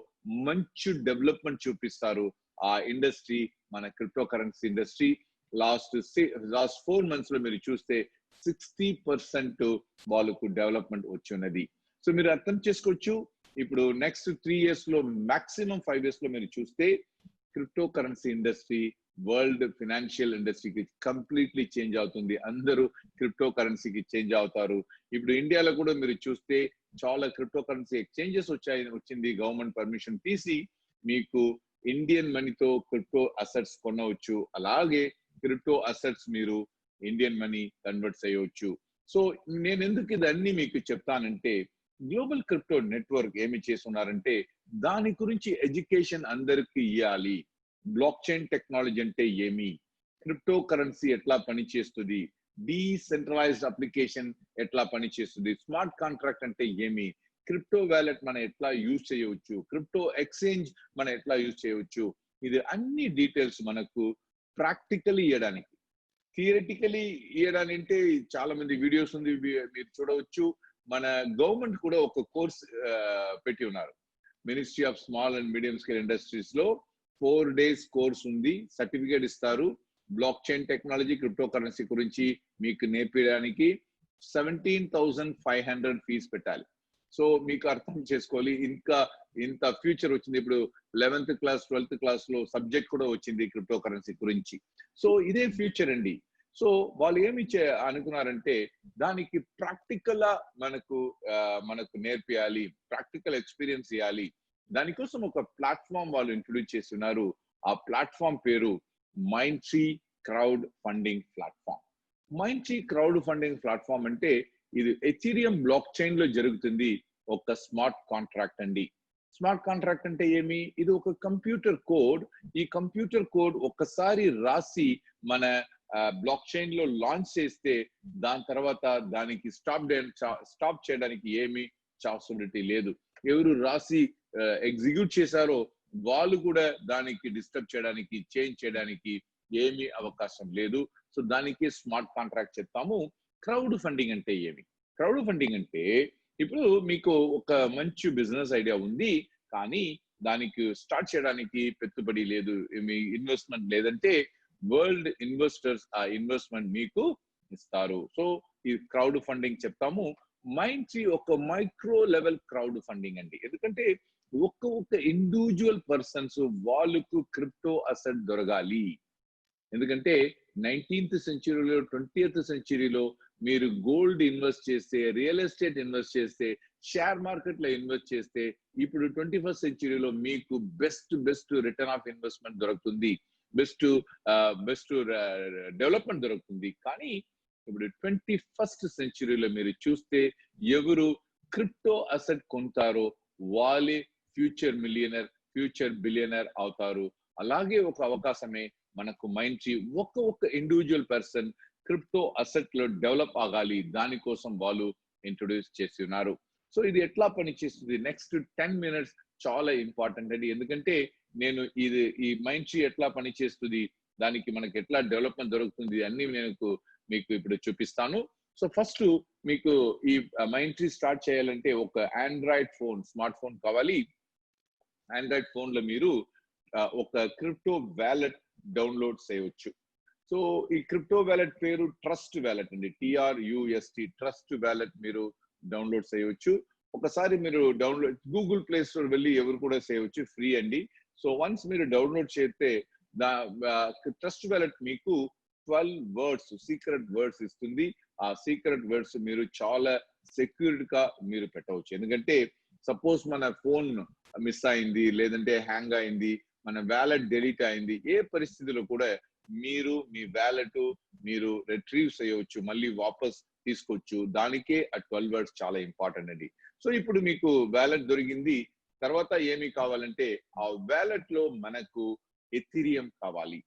మంచి డెవలప్మెంట్ చూపిస్తారు. ఆ ఇండస్ట్రీ మన crypto currency industry. Last 4 months లో మీరు చూస్తే 60% వాళ్ళకు డెవలప్మెంట్ వచ్చి ఉన్నది. సో మీరు అర్థం చేసుకోవచ్చు. ఇప్పుడు నెక్స్ట్ 3 years లో, మాక్సిమం 5 years లో మీరు చూస్తే crypto currency industry world financial ఇండస్ట్రీకి కంప్లీట్లీ చేంజ్ అవుతుంది. అందరూ క్రిప్టో కరెన్సీకి చేంజ్ అవుతారు. ఇప్పుడు ఇండియాలో కూడా మీరు చూస్తే చాలా క్రిప్టో కరెన్సీ ఎక్స్చేంజెస్ వచ్చింది. గవర్నమెంట్ పర్మిషన్ తీసి మీకు ఇండియన్ మనీతో క్రిప్టో అసెట్స్ కొనవచ్చు. అలాగే క్రిప్టో అసెట్స్ మీరు ఇండియన్ మనీ కన్వర్ట్ చేయవచ్చు. సో నేను ఎందుకు ఇదన్నీ మీకు చెప్తానంటే, గ్లోబల్ క్రిప్టో నెట్వర్క్ ఏమి చేస్తున్నారంటే దాని గురించి ఎడ్యుకేషన్ అందరికి ఇవ్వాలి. బ్లాక్ చైన్ టెక్నాలజీ అంటే ఏమి, క్రిప్టో కరెన్సీ ఎట్లా పనిచేస్తుంది, డీసెంట్రలైజ్డ్ అప్లికేషన్ ఎట్లా పనిచేస్తుంది, స్మార్ట్ కాంట్రాక్ట్ అంటే ఏమి, క్రిప్టో వ్యాలెట్ మనం ఎట్లా యూజ్ చేయవచ్చు, క్రిప్టో ఎక్స్చేంజ్ మనం ఎట్లా యూజ్ చేయవచ్చు, ఇది అన్ని డీటెయిల్స్ మనకు ప్రాక్టికలీ ఇవ్వడానికి. థియరిటికలీ ఇవ్వడానికి అంటే చాలా మంది వీడియోస్ ఉంది, మీరు చూడవచ్చు. మన గవర్నమెంట్ కూడా ఒక కోర్స్ పెట్టి ఉన్నారు. Ministry of small and medium scale industries లో 4 days కోర్స్ ఉంది, సర్టిఫికేట్ ఇస్తారు. Block chain technology, crypto currency గురించి మీకు నేర్పించడానికి 17,500 ఫీజు పెట్టాలి. సో మీకు అర్థం చేసుకోవాలి, ఇంకా ఇంత ఫ్యూచర్ వచ్చింది. ఇప్పుడు 11th క్లాస్ 12th క్లాస్ లో సబ్జెక్ట్ కూడా వచ్చింది క్రిప్టో కరెన్సీ గురించి. సో ఇదే ఫ్యూచర్ అండి. సో వాళ్ళు ఏమి అనుకున్నారంటే దానికి ప్రాక్టికల్ మనకు నేర్పియాలి, ప్రాక్టికల్ ఎక్స్పీరియన్స్ ఇవ్వాలి. దానికోసం ఒక ప్లాట్ఫామ్ వాళ్ళు ఇంట్రొడ్యూస్ చేస్తున్నారు. ఆ ప్లాట్ఫామ్ పేరు Mindtree crowd funding platform. Mindtree crowd funding platform అంటే ఇది ఎథీరియం బ్లాక్ చైన్ లో జరుగుతుంది ఒక స్మార్ట్ కాంట్రాక్ట్ అండి. స్మార్ట్ కాంట్రాక్ట్ అంటే ఏమి? ఇది ఒక కంప్యూటర్ కోడ్. ఈ కంప్యూటర్ కోడ్ ఒక్కసారి రాసి మన బ్లాక్ చైన్ లో లాంచ్ చేస్తే దాని తర్వాత దానికి స్టాప్ చేయడానికి ఏమి పాసిబిలిటీ లేదు. ఎవరు రాసి ఎగ్జిక్యూట్ చేశారో వాళ్ళు కూడా దానికి డిస్టర్బ్ చేయడానికి, చేంజ్ చేయడానికి ఏమీ అవకాశం లేదు. సో దానికి స్మార్ట్ కాంట్రాక్ట్ చెప్తాము. క్రౌడ్ ఫండింగ్ అంటే ఏమి? క్రౌడ్ ఫండింగ్ అంటే ఇప్పుడు మీకు ఒక మంచి బిజినెస్ ఐడియా ఉంది, కానీ దానికి స్టార్ట్ చేయడానికి పెట్టుబడి లేదు, మీ ఇన్వెస్ట్మెంట్ లేదంటే వరల్డ్ ఇన్వెస్టర్స్ ఆ ఇన్వెస్ట్మెంట్ మీకు ఇస్తారు. సో ఈ క్రౌడ్ ఫండింగ్ చెప్తాము. మైండ్ట్రీ ఒక మైక్రో లెవెల్ క్రౌడ్ ఫండింగ్ అండి. ఎందుకంటే ఒక్క ఇండివిజువల్ పర్సన్స్ వాళ్ళకు క్రిప్టో అసెట్ దొరకాలి. ఎందుకంటే 19th సెంచరీలో 20th సెంచరీలో మీరు గోల్డ్ ఇన్వెస్ట్ చేస్తే, రియల్ ఎస్టేట్ ఇన్వెస్ట్ చేస్తే, షేర్ మార్కెట్ లో ఇన్వెస్ట్ చేస్తే, ఇప్పుడు 21st సెంచరీలో మీకు బెస్ట్ రిటర్న్ ఆఫ్ ఇన్వెస్ట్మెంట్ దొరుకుతుంది, బెస్ట్ డెవలప్మెంట్ దొరుకుతుంది. కానీ ఇప్పుడు 21st సెంచరీలో మీరు చూస్తే ఎవరు క్రిప్టో అసెట్ కొంటారో వాళ్ళే ఫ్యూచర్ మిలియనర్, ఫ్యూచర్ బిలియనర్ అవుతారు. అలాగే ఒక అవకాశమే మనకు మైండ్ట్రీ ఒక్క ఇండివిజువల్ పర్సన్ క్రిప్టో అసెట్ లో డెవలప్ అవ్వాలి, దానికోసం వాళ్ళు ఇంట్రొడ్యూస్ చేసి ఉన్నారు. సో ఇది ఎట్లా పనిచేస్తుంది? నెక్స్ట్ 10 minutes చాలా ఇంపార్టెంట్ అండి. ఎందుకంటే నేను ఈ మైండ్ట్రీ ఎట్లా పనిచేస్తుంది, దానికి మనకి ఎట్లా డెవలప్మెంట్ దొరుకుతుంది అన్ని మీకు ఇప్పుడు చూపిస్తాను. సో ఫస్ట్ మీకు ఈ మైండ్ట్రీ స్టార్ట్ చేయాలంటే ఒక ఆండ్రాయిడ్ ఫోన్, స్మార్ట్ ఫోన్ కావాలి. ఆండ్రాయిడ్ ఫోన్ లో మీరు ఒక క్రిప్టో వ్యాలెట్ డౌన్లోడ్ చేయవచ్చు. సో ఈ క్రిప్టో వ్యాలెట్ పేరు ట్రస్ట్ వ్యాలెట్ అండి, TRUST, ట్రస్ట్ వ్యాలెట్ మీరు డౌన్లోడ్ చేయవచ్చు. ఒకసారి మీరు డౌన్లోడ్ గూగుల్ ప్లే స్టోర్ వెళ్ళి ఎవరు కూడా చేయవచ్చు, ఫ్రీ అండి. సో వన్స్ మీరు డౌన్లోడ్ చేస్తే ట్రస్ట్ వ్యాలెట్ మీకు 12 words సీక్రెట్ వర్డ్స్ ఇస్తుంది. ఆ సీక్రెట్ వర్డ్స్ మీరు చాలా సెక్యూర్డ్ గా మీరు పెట్టవచ్చు. ఎందుకంటే సపోజ్ మన ఫోన్ మిస్ అయింది, లేదంటే హ్యాంగ్ అయింది, మన వ్యాలెట్ డిలీట్ అయింది, ఏ పరిస్థితిలో కూడా మీరు మీ వ్యాలెట్ మీరు రిట్రీవ్ చేయవచ్చు, మళ్ళీ వాపస్ తీసుకోవచ్చు. దానికే ఆ 12 words చాలా ఇంపార్టెంట్ అండి. సో ఇప్పుడు మీకు వ్యాలెట్ దొరికింది, తర్వాత ఏమి కావాలంటే ఆ వ్యాలెట్ లో మనకు ఎథీరియం కావాలి.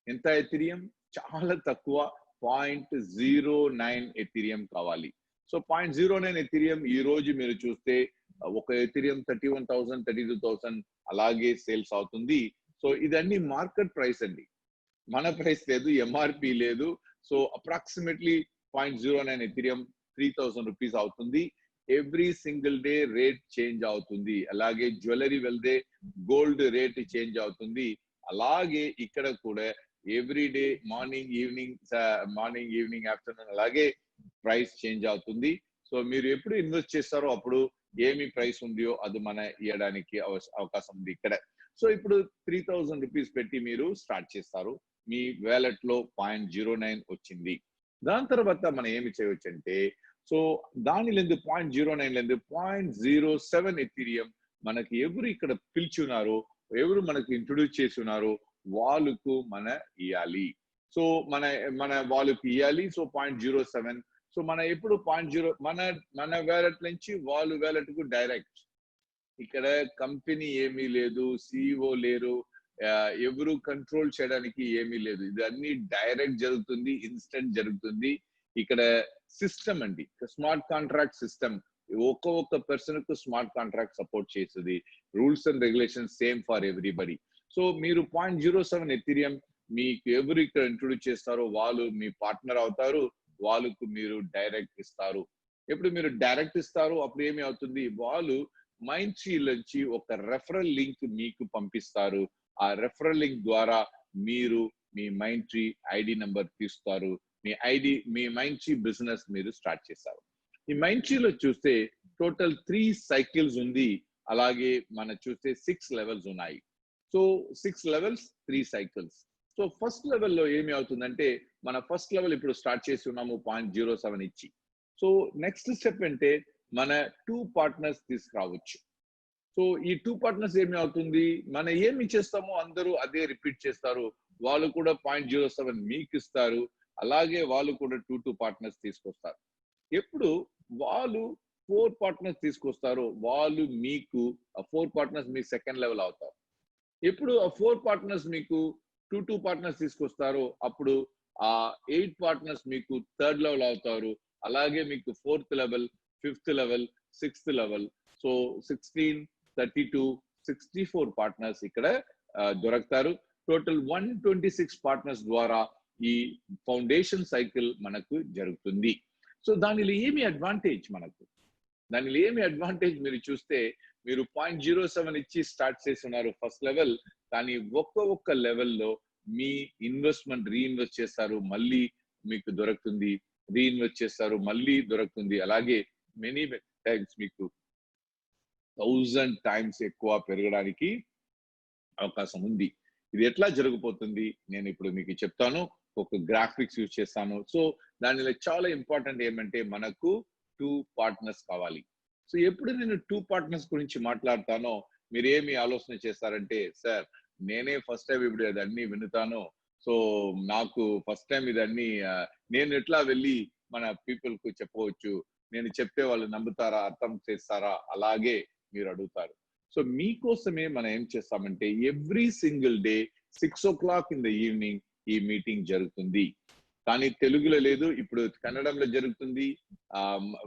ఎంత ఎథీరియం? చాలా తక్కువ, 0.09 ఎథీరియం కావాలి. సో 0.09 ఎథీరియం ఈ రోజు మీరు చూస్తే ఒక ఎథీరియం 31,000 32,000 అలాగే సేల్స్ అవుతుంది. సో ఇదన్నీ మార్కెట్ ప్రైస్ అండి, మన ప్రైస్ లేదు, ఎంఆర్పి లేదు. సో అప్రాక్సిమేట్లీ 0.09 ఎథీరియం 3,000 రూపీస్ అవుతుంది. Every single day rate change అవుతుంది. అలాగే జ్యువెలరీ వెళ్తే గోల్డ్ రేట్ చేంజ్ అవుతుంది. అలాగే ఇక్కడ కూడా every day morning evening afternoon అలాగే ప్రైస్ చేంజ్ అవుతుంది. సో మీరు ఎప్పుడు ఇన్వెస్ట్ చేస్తారో అప్పుడు ఏమి ప్రైస్ ఉందో అది మన ఇవ్వడానికి అవకాశం ఉంది ఇక్కడ. సో ఇప్పుడు 3,000 రూపీస్ పెట్టి మీరు స్టార్ట్ చేస్తారు, మీ వ్యాలెట్ లో 0.09 వచ్చింది. దాని తర్వాత మనం ఏమి చేయవచ్చు అంటే, సో దానిలో 0.09 0.07 ఎథీరియం మనకి ఎవరు ఇక్కడ పిలిచున్నారో, ఎవరు మనకు ఇంట్రొడ్యూస్ చేసి ఉన్నారో వాళ్ళకు మన ఇవ్వాలి. సో మన వాళ్ళకి ఇవ్వాలి. సో 0.07. సో మన ఎప్పుడు 0.0 మన వ్యాలెట్ నుంచి వాళ్ళ వ్యాలెట్ కు డైరెక్ట్. ఇక్కడ కంపెనీ ఏమీ లేదు, సిఇఓ లేరు, ఎవరు కంట్రోల్ చేయడానికి ఏమీ లేదు. ఇది అన్ని డైరెక్ట్ జరుగుతుంది, ఇన్స్టెంట్ జరుగుతుంది. ఇక్కడ సిస్టమ్ అండి, స్మార్ట్ కాంట్రాక్ట్ సిస్టమ్. ఒక్కొక్క పర్సన్ కు స్మార్ట్ కాంట్రాక్ట్ సపోర్ట్ చేస్తుంది. Rules and regulation same for everybody. So మీరు 0.07 ఎథీరియం మీకు ఎవరు ఇక్కడ ఇంట్రొడ్యూస్ చేస్తారో వాళ్ళు మీ పార్ట్నర్ అవుతారు, వాళ్ళకు మీరు డైరెక్ట్ ఇస్తారు. ఎప్పుడు మీరు డైరెక్ట్ ఇస్తారు అప్పుడు ఏమి అవుతుంది, వాళ్ళు మైండ్ ట్రీ నుంచి ఒక రెఫరల్ లింక్ మీకు పంపిస్తారు. ఆ రెఫరల్ లింక్ ద్వారా మీరు మీ మైండ్ ట్రీ ఐడి నెంబర్ తీస్తారు, మీ మైండ్ ట్రీ బిజినెస్ మీరు స్టార్ట్ చేస్తారు. ఈ మైండ్ ట్రీలో చూస్తే టోటల్ 3 సైకిల్స్ ఉంది, అలాగే మనం చూస్తే 6 లెవెల్స్ ఉన్నాయి. So 6 levels 3 cycles. So first లెవెల్లో ఏమి అవుతుందంటే మన ఫస్ట్ లెవెల్ ఇప్పుడు స్టార్ట్ చేసి ఉన్నాము 0.07 ఇచ్చి. సో నెక్స్ట్ స్టెప్ అంటే మన 2 పార్ట్నర్స్ తీసుకురావచ్చు. సో ఈ 2 పార్ట్నర్స్ ఏమి అవుతుంది, మనం ఏమి చేస్తామో అందరూ అదే రిపీట్ చేస్తారు. వాళ్ళు కూడా 0.07 మీకు ఇస్తారు, అలాగే వాళ్ళు కూడా 2 పార్ట్నర్స్ తీసుకొస్తారు. ఎప్పుడు వాళ్ళు 4 పార్ట్నర్స్ తీసుకొస్తారో వాళ్ళు మీకు 4 పార్ట్నర్స్ మీ సెకండ్ లెవెల్ అవుతారు. ఎప్పుడు ఆ 4 పార్ట్నర్స్ మీకు 2 పార్ట్నర్స్ తీసుకొస్తారో అప్పుడు ఆ 8 పార్ట్నర్స్ మీకు థర్డ్ లెవెల్ అవుతారు. అలాగే మీకు 4th level, 5th level, 6th level. So 16, 32, 64 partners ఇక్కడ దొరుకుతారు. టోటల్ 126 పార్ట్నర్స్ ద్వారా ఈ ఫౌండేషన్ సైకిల్ మనకు జరుగుతుంది. సో దానిలో ఏమి అడ్వాంటేజ్ మీరు చూస్తే మీరు 0.07 ఇచ్చి స్టార్ట్ చేస్తున్నారు ఫస్ట్ లెవెల్, కానీ ఒక్క లెవెల్లో మీ ఇన్వెస్ట్మెంట్ రీఇన్వెస్ట్ చేస్తారు, మళ్ళీ మీకు దొరుకుతుంది, రీఇన్వెస్ట్ చేస్తారు, మళ్ళీ దొరుకుతుంది. అలాగే మెనీ టైమ్స్ మీకు 1000 టైమ్స్ ఎక్కువ పెరగడానికి అవకాశం ఉంది. ఇది ఎట్లా జరగబోతుంది నేను ఇప్పుడు మీకు చెప్తాను, ఒక గ్రాఫిక్స్ యూజ్ చేస్తాను. సో దానిలో చాలా ఇంపార్టెంట్ ఏమంటే మనకు 2 పార్ట్నర్స్ కావాలి. సో ఎప్పుడు నేను 2 పార్ట్నర్స్ గురించి మాట్లాడతానో మీరు ఏమి ఆలోచన చేస్తారంటే, సార్ నేనే ఫస్ట్ టైం ఇప్పుడు ఇదన్నీ వినుతాను, సో నాకు ఫస్ట్ టైం ఇదన్నీ నేను ఎట్లా వెళ్ళి మన పీపుల్ కు చెప్పవచ్చు, నేను చెప్తే వాళ్ళు నమ్ముతారా, అర్థం చేస్తారా, అలాగే మీరు అడుగుతారు. సో మీకోసమే మనం ఏం చేస్తామంటే every single day 6 o'clock in the evening ఈ మీటింగ్ జరుగుతుంది. కానీ తెలుగులో లేదు, ఇప్పుడు కన్నడంలో జరుగుతుంది.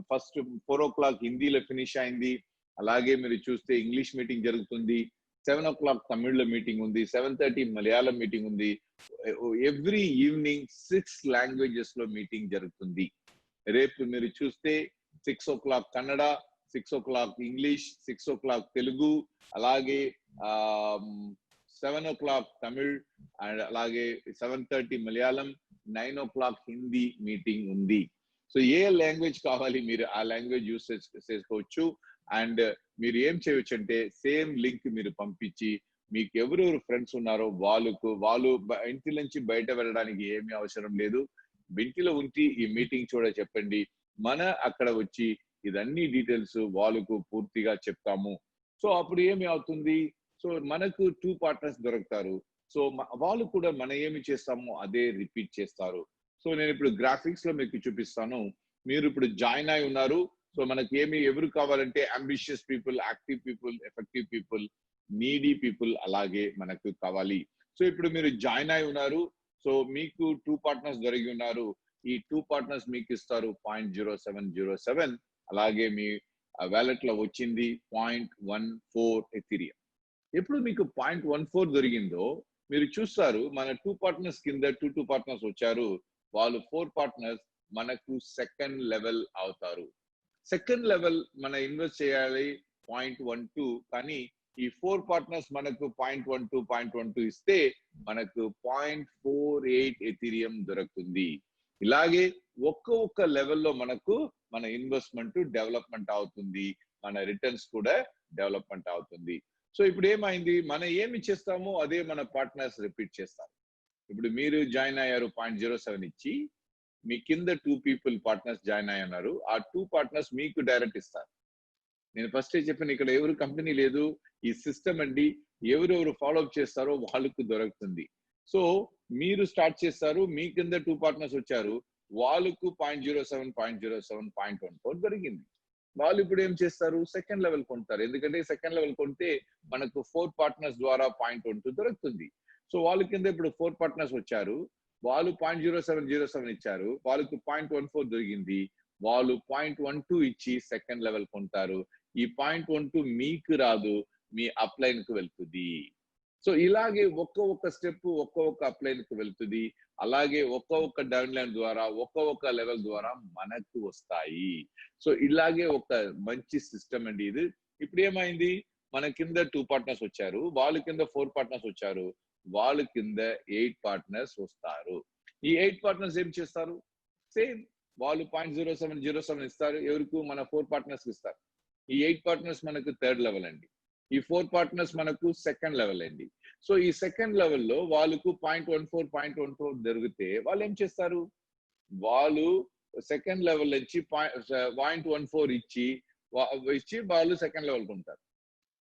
ఫస్ట్ 4 o'clock హిందీలో ఫినిష్ అయింది. అలాగే మీరు చూస్తే ఇంగ్లీష్ మీటింగ్ జరుగుతుంది. 7 o'clock తమిళ్లో మీటింగ్ ఉంది. 7:30 మలయాళం మీటింగ్ ఉంది. ఎవ్రీ ఈవినింగ్ 6 లాంగ్వేజెస్ లో మీటింగ్ జరుగుతుంది. రేపు మీరు చూస్తే 6 o'clock Kannada, 6 o'clock English, 6 o'clock Telugu, అలాగే 7 o'clock తమిళ్, అండ్ అలాగే 7:30 మలయాళం, 9 o'clock హిందీ మీటింగ్ ఉంది. సో ఏ లాంగ్వేజ్ కావాలి మీరు ఆ లాంగ్వేజ్ యూస్ చేసుకోవచ్చు. అండ్ మీరు ఏం చేయొచ్చు అంటే సేమ్ లింక్ మీరు పంపించి మీకు ఎవరెవరు ఫ్రెండ్స్ ఉన్నారో వాళ్ళు ఇంటి నుంచి బయట వెళ్ళడానికి ఏమీ అవసరం లేదు, ఇంటిలో ఉండి ఈ మీటింగ్ చూడ చెప్పండి, మన అక్కడ వచ్చి ఇదన్నీ డీటెయిల్స్ వాళ్ళకు పూర్తిగా చెప్తాము. సో అప్పుడు ఏమి అవుతుంది, సో మనకు 2 పార్ట్నర్స్ దొరుకుతారు. సో వాళ్ళు కూడా మనం ఏమి చేస్తామో అదే రిపీట్ చేస్తారు. సో నేను ఇప్పుడు గ్రాఫిక్స్ లో మీకు చూపిస్తాను. మీరు ఇప్పుడు జాయిన్ అయి ఉన్నారు. సో మనకి ఎవరు కావాలంటే ambitious people, active people, effective people, needy people అలాగే మనకు కావాలి. సో ఇప్పుడు మీరు జాయిన్ అయి ఉన్నారు. సో మీకు 2 పార్ట్నర్స్ దొరికి ఉన్నారు. ఈ 2 పార్ట్నర్స్ మీకు ఇస్తారు 0.0707. అలాగే మీ వ్యాలెట్ లో వచ్చింది 0.14 ఎథీరియం. ఎప్పుడు మీకు 0.14 దొరికిందో మీరు చూస్తారు మన 2 పార్ట్నర్స్ కింద 2 పార్ట్నర్స్ వచ్చారు. వాళ్ళు 4 పార్ట్నర్స్ మనకు సెకండ్ లెవెల్ అవుతారు. సెకండ్ లెవెల్ మన ఇన్వెస్ట్ చేయాలి 0.12, కానీ ఈ 4 పార్ట్నర్స్ మనకు 0.12 ఇస్తే మనకు 0.48 ఎథీరియం దొరుకుతుంది. ఇలాగే ఒక్క లెవెల్లో మనకు మన ఇన్వెస్ట్మెంట్ డెవలప్మెంట్ అవుతుంది, మన రిటర్న్స్ కూడా డెవలప్మెంట్ అవుతుంది. సో ఇప్పుడు ఏమైంది, మనం ఏమి చేస్తామో అదే మన పార్ట్నర్స్ రిపీట్ చేస్తారు. ఇప్పుడు మీరు జాయిన్ అయ్యారు 0.07 ఇచ్చి, మీ కింద 2 పీపుల్ పార్ట్నర్స్ జాయిన్ అయ్యి ఉన్నారు. ఆ 2 పార్ట్నర్స్ మీకు డైరెక్ట్ ఇస్తారు. నేను ఫస్ట్ చెప్పాను ఇక్కడ ఎవరు కంపెనీ లేదు, ఈ సిస్టమ్ అండి, ఎవరెవరు ఫాలో అప్ చేస్తారో వాళ్ళకు దొరుకుతుంది. సో మీరు స్టార్ట్ చేస్తారు, మీ కింద 2 పార్ట్నర్స్ వచ్చారు, వాళ్ళకు 0.07, 0.14 దొరికింది. వాళ్ళు ఇప్పుడు ఏం చేస్తారు, సెకండ్ లెవెల్ కొంటారు. ఎందుకంటే సెకండ్ లెవెల్ కొంటే మనకు 4 పార్ట్నర్స్ ద్వారా 0.12 దొరుకుతుంది. సో వాళ్ళ కింద ఇప్పుడు 4 పార్ట్నర్స్ వచ్చారు, వాళ్ళు 0.0707 ఇచ్చారు, వాళ్ళకు 0.14 దొరికింది. వాళ్ళు 0.12 ఇచ్చి సెకండ్ లెవెల్ కొంటారు. ఈ 0.12 మీకు రాదు, మీ అప్లైన్ కు వెళ్తుంది. సో ఇలాగే ఒక్క స్టెప్ ఒక్క అప్లైన్కి వెళ్తుంది. అలాగే ఒక్క డౌన్ లైన్ ద్వారా ఒక్క లెవెల్ ద్వారా మనకు వస్తాయి. సో ఇలాగే ఒక మంచి సిస్టమ్ అండి ఇది. ఇప్పుడు ఏమైంది, మన కింద 2 పార్ట్నర్స్ వచ్చారు, వాళ్ళ కింద 4 పార్ట్నర్స్ వచ్చారు, వాళ్ళ కింద 8 పార్ట్నర్స్ వస్తారు. ఈ 8 పార్ట్నర్స్ ఏం చేస్తారు, సేమ్ వాళ్ళు 0.0707 ఇస్తారు. ఎవరికి, మన 4 పార్ట్నర్స్ ఇస్తారు. ఈ 8 పార్ట్నర్స్ మనకు థర్డ్ లెవెల్ అండి, ఈ 4 పార్ట్నర్స్ మనకు సెకండ్ లెవెల్ అండి. సో ఈ సెకండ్ లెవెల్లో వాళ్ళకు 0.14 జరిగితే వాళ్ళు ఏం చేస్తారు, వాళ్ళు సెకండ్ లెవెల్ నుంచి 0.14 ఇచ్చి వాళ్ళు సెకండ్ లెవెల్కి ఉంటారు.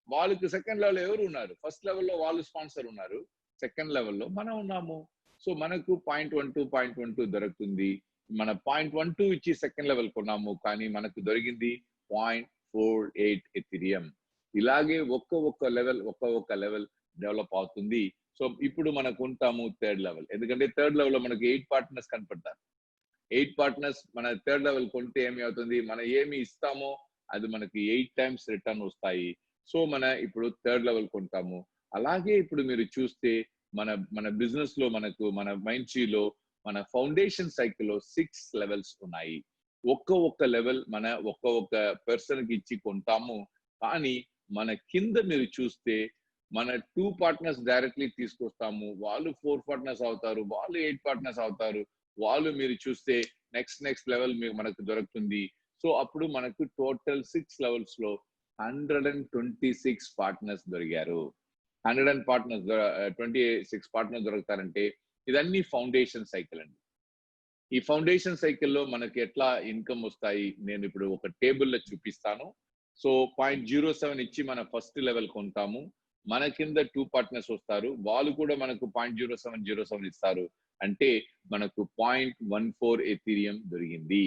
వాళ్ళకి సెకండ్ లెవెల్ ఎవరు ఉన్నారు, ఫస్ట్ లెవెల్లో వాళ్ళు స్పాన్సర్ ఉన్నారు, సెకండ్ లెవెల్లో మనం ఉన్నాము. సో మనకు 0.12 దొరుకుతుంది. మన 0.12 ఇచ్చి సెకండ్ లెవెల్ కొన్నాము, కానీ మనకు దొరికింది 0.48 ఎథీరియం. ఇలాగే ఒక్క లెవెల్ డెవలప్ అవుతుంది. సో ఇప్పుడు మనకు ఉంటాము థర్డ్ లెవెల్, ఎందుకంటే థర్డ్ లెవెల్ లో మనకు 8 పార్ట్నర్స్ కనపడతారు. 8 పార్ట్నర్స్ మన థర్డ్ లెవెల్ కొంటే ఏమి అవుతుంది, మనం ఏమి ఇస్తామో అది మనకి 8 times రిటర్న్ వస్తాయి. సో మన ఇప్పుడు థర్డ్ లెవెల్ కొంటాము. అలాగే ఇప్పుడు మీరు చూస్తే మన బిజినెస్ లో మనకు మన మైండ్షీలో మన ఫౌండేషన్ సైకిల్లో 6 లెవెల్స్ ఉన్నాయి. ఒక్క లెవెల్ మన ఒక్క పర్సన్ కి ఇచ్చి కొంటాము. కానీ మన కింద మీరు చూస్తే మన 2 పార్ట్నర్స్ డైరెక్ట్లీ తీసుకొస్తాము, వాళ్ళు 4 పార్ట్నర్స్ అవుతారు, వాళ్ళు 8 పార్ట్నర్స్ అవుతారు, వాళ్ళు మీరు చూస్తే నెక్స్ట్ లెవెల్ మనకు దొరుకుతుంది. సో అప్పుడు మనకు టోటల్ 6 లెవెల్స్ లో 126 పార్ట్నర్స్ దొరికారు. 26 పార్ట్నర్స్ దొరుకుతారంటే ఇదన్నీ ఫౌండేషన్ సైకిల్ అండి. ఈ ఫౌండేషన్ సైకిల్లో మనకి ఎట్లా ఇన్కమ్ వస్తాయి నేను ఇప్పుడు ఒక టేబుల్లో చూపిస్తాను. సో 0.07 ఇచ్చి మన ఫస్ట్ లెవెల్ కొంటాము, మన కింద 2 పార్ట్నర్స్ వస్తారు, వాళ్ళు కూడా మనకు 0.0707 ఇస్తారు, అంటే మనకు 0.14 ఎథీరియం దొరికింది.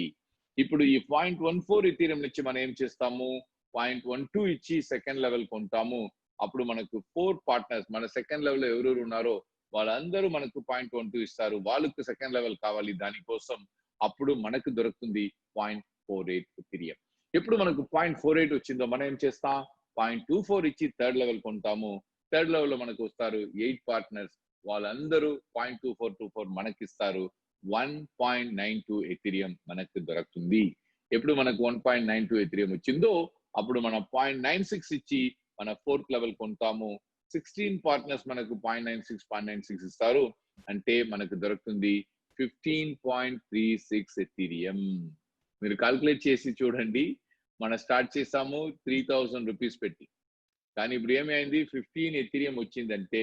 ఇప్పుడు ఈ 0.14 ఎథీరియం నుంచి మనం ఏం చేస్తాము, 0.12 ఇచ్చి సెకండ్ లెవెల్ కొంటాము. అప్పుడు మనకు 4 పార్ట్నర్స్ మన సెకండ్ లెవెల్ లో ఎవరెవరు ఉన్నారో వాళ్ళందరూ మనకు 0.12 ఇస్తారు, వాళ్ళకు సెకండ్ లెవెల్ కావాలి దానికోసం. అప్పుడు మనకు దొరుకుతుంది 0.48 ఎథీరియం. ఎప్పుడు మనకు 0.48 వచ్చిందో మనం ఏం చేస్తాం, 0.24 ఇచ్చి థర్డ్ లెవెల్ కొంటాము. థర్డ్ లెవెల్ లో మనకు వస్తారు 8 పార్ట్నర్స్, వాళ్ళందరూ 0.2424 మనకి ఇస్తారు. 1.92 ఎథీరియం మనకు దొరుకుతుంది. ఎప్పుడు మనకు 1.92 ఎథీరియం వచ్చిందో అప్పుడు మనం 0.96 ఇచ్చి మన ఫోర్త్ లెవెల్ కొంటాము. 16 పార్ట్నర్స్ మనకు 0.96 ఇస్తారు, అంటే మనకు దొరుకుతుంది 15.36 ఎథీరియం. మీరు కాల్కులేట్ చేసి చూడండి, మనం స్టార్ట్ చేసాము 3000 రూపీస్ పెట్టి, కానీ ఇప్పుడు ఏమైంది 15 ఎథీరియం వచ్చిందంటే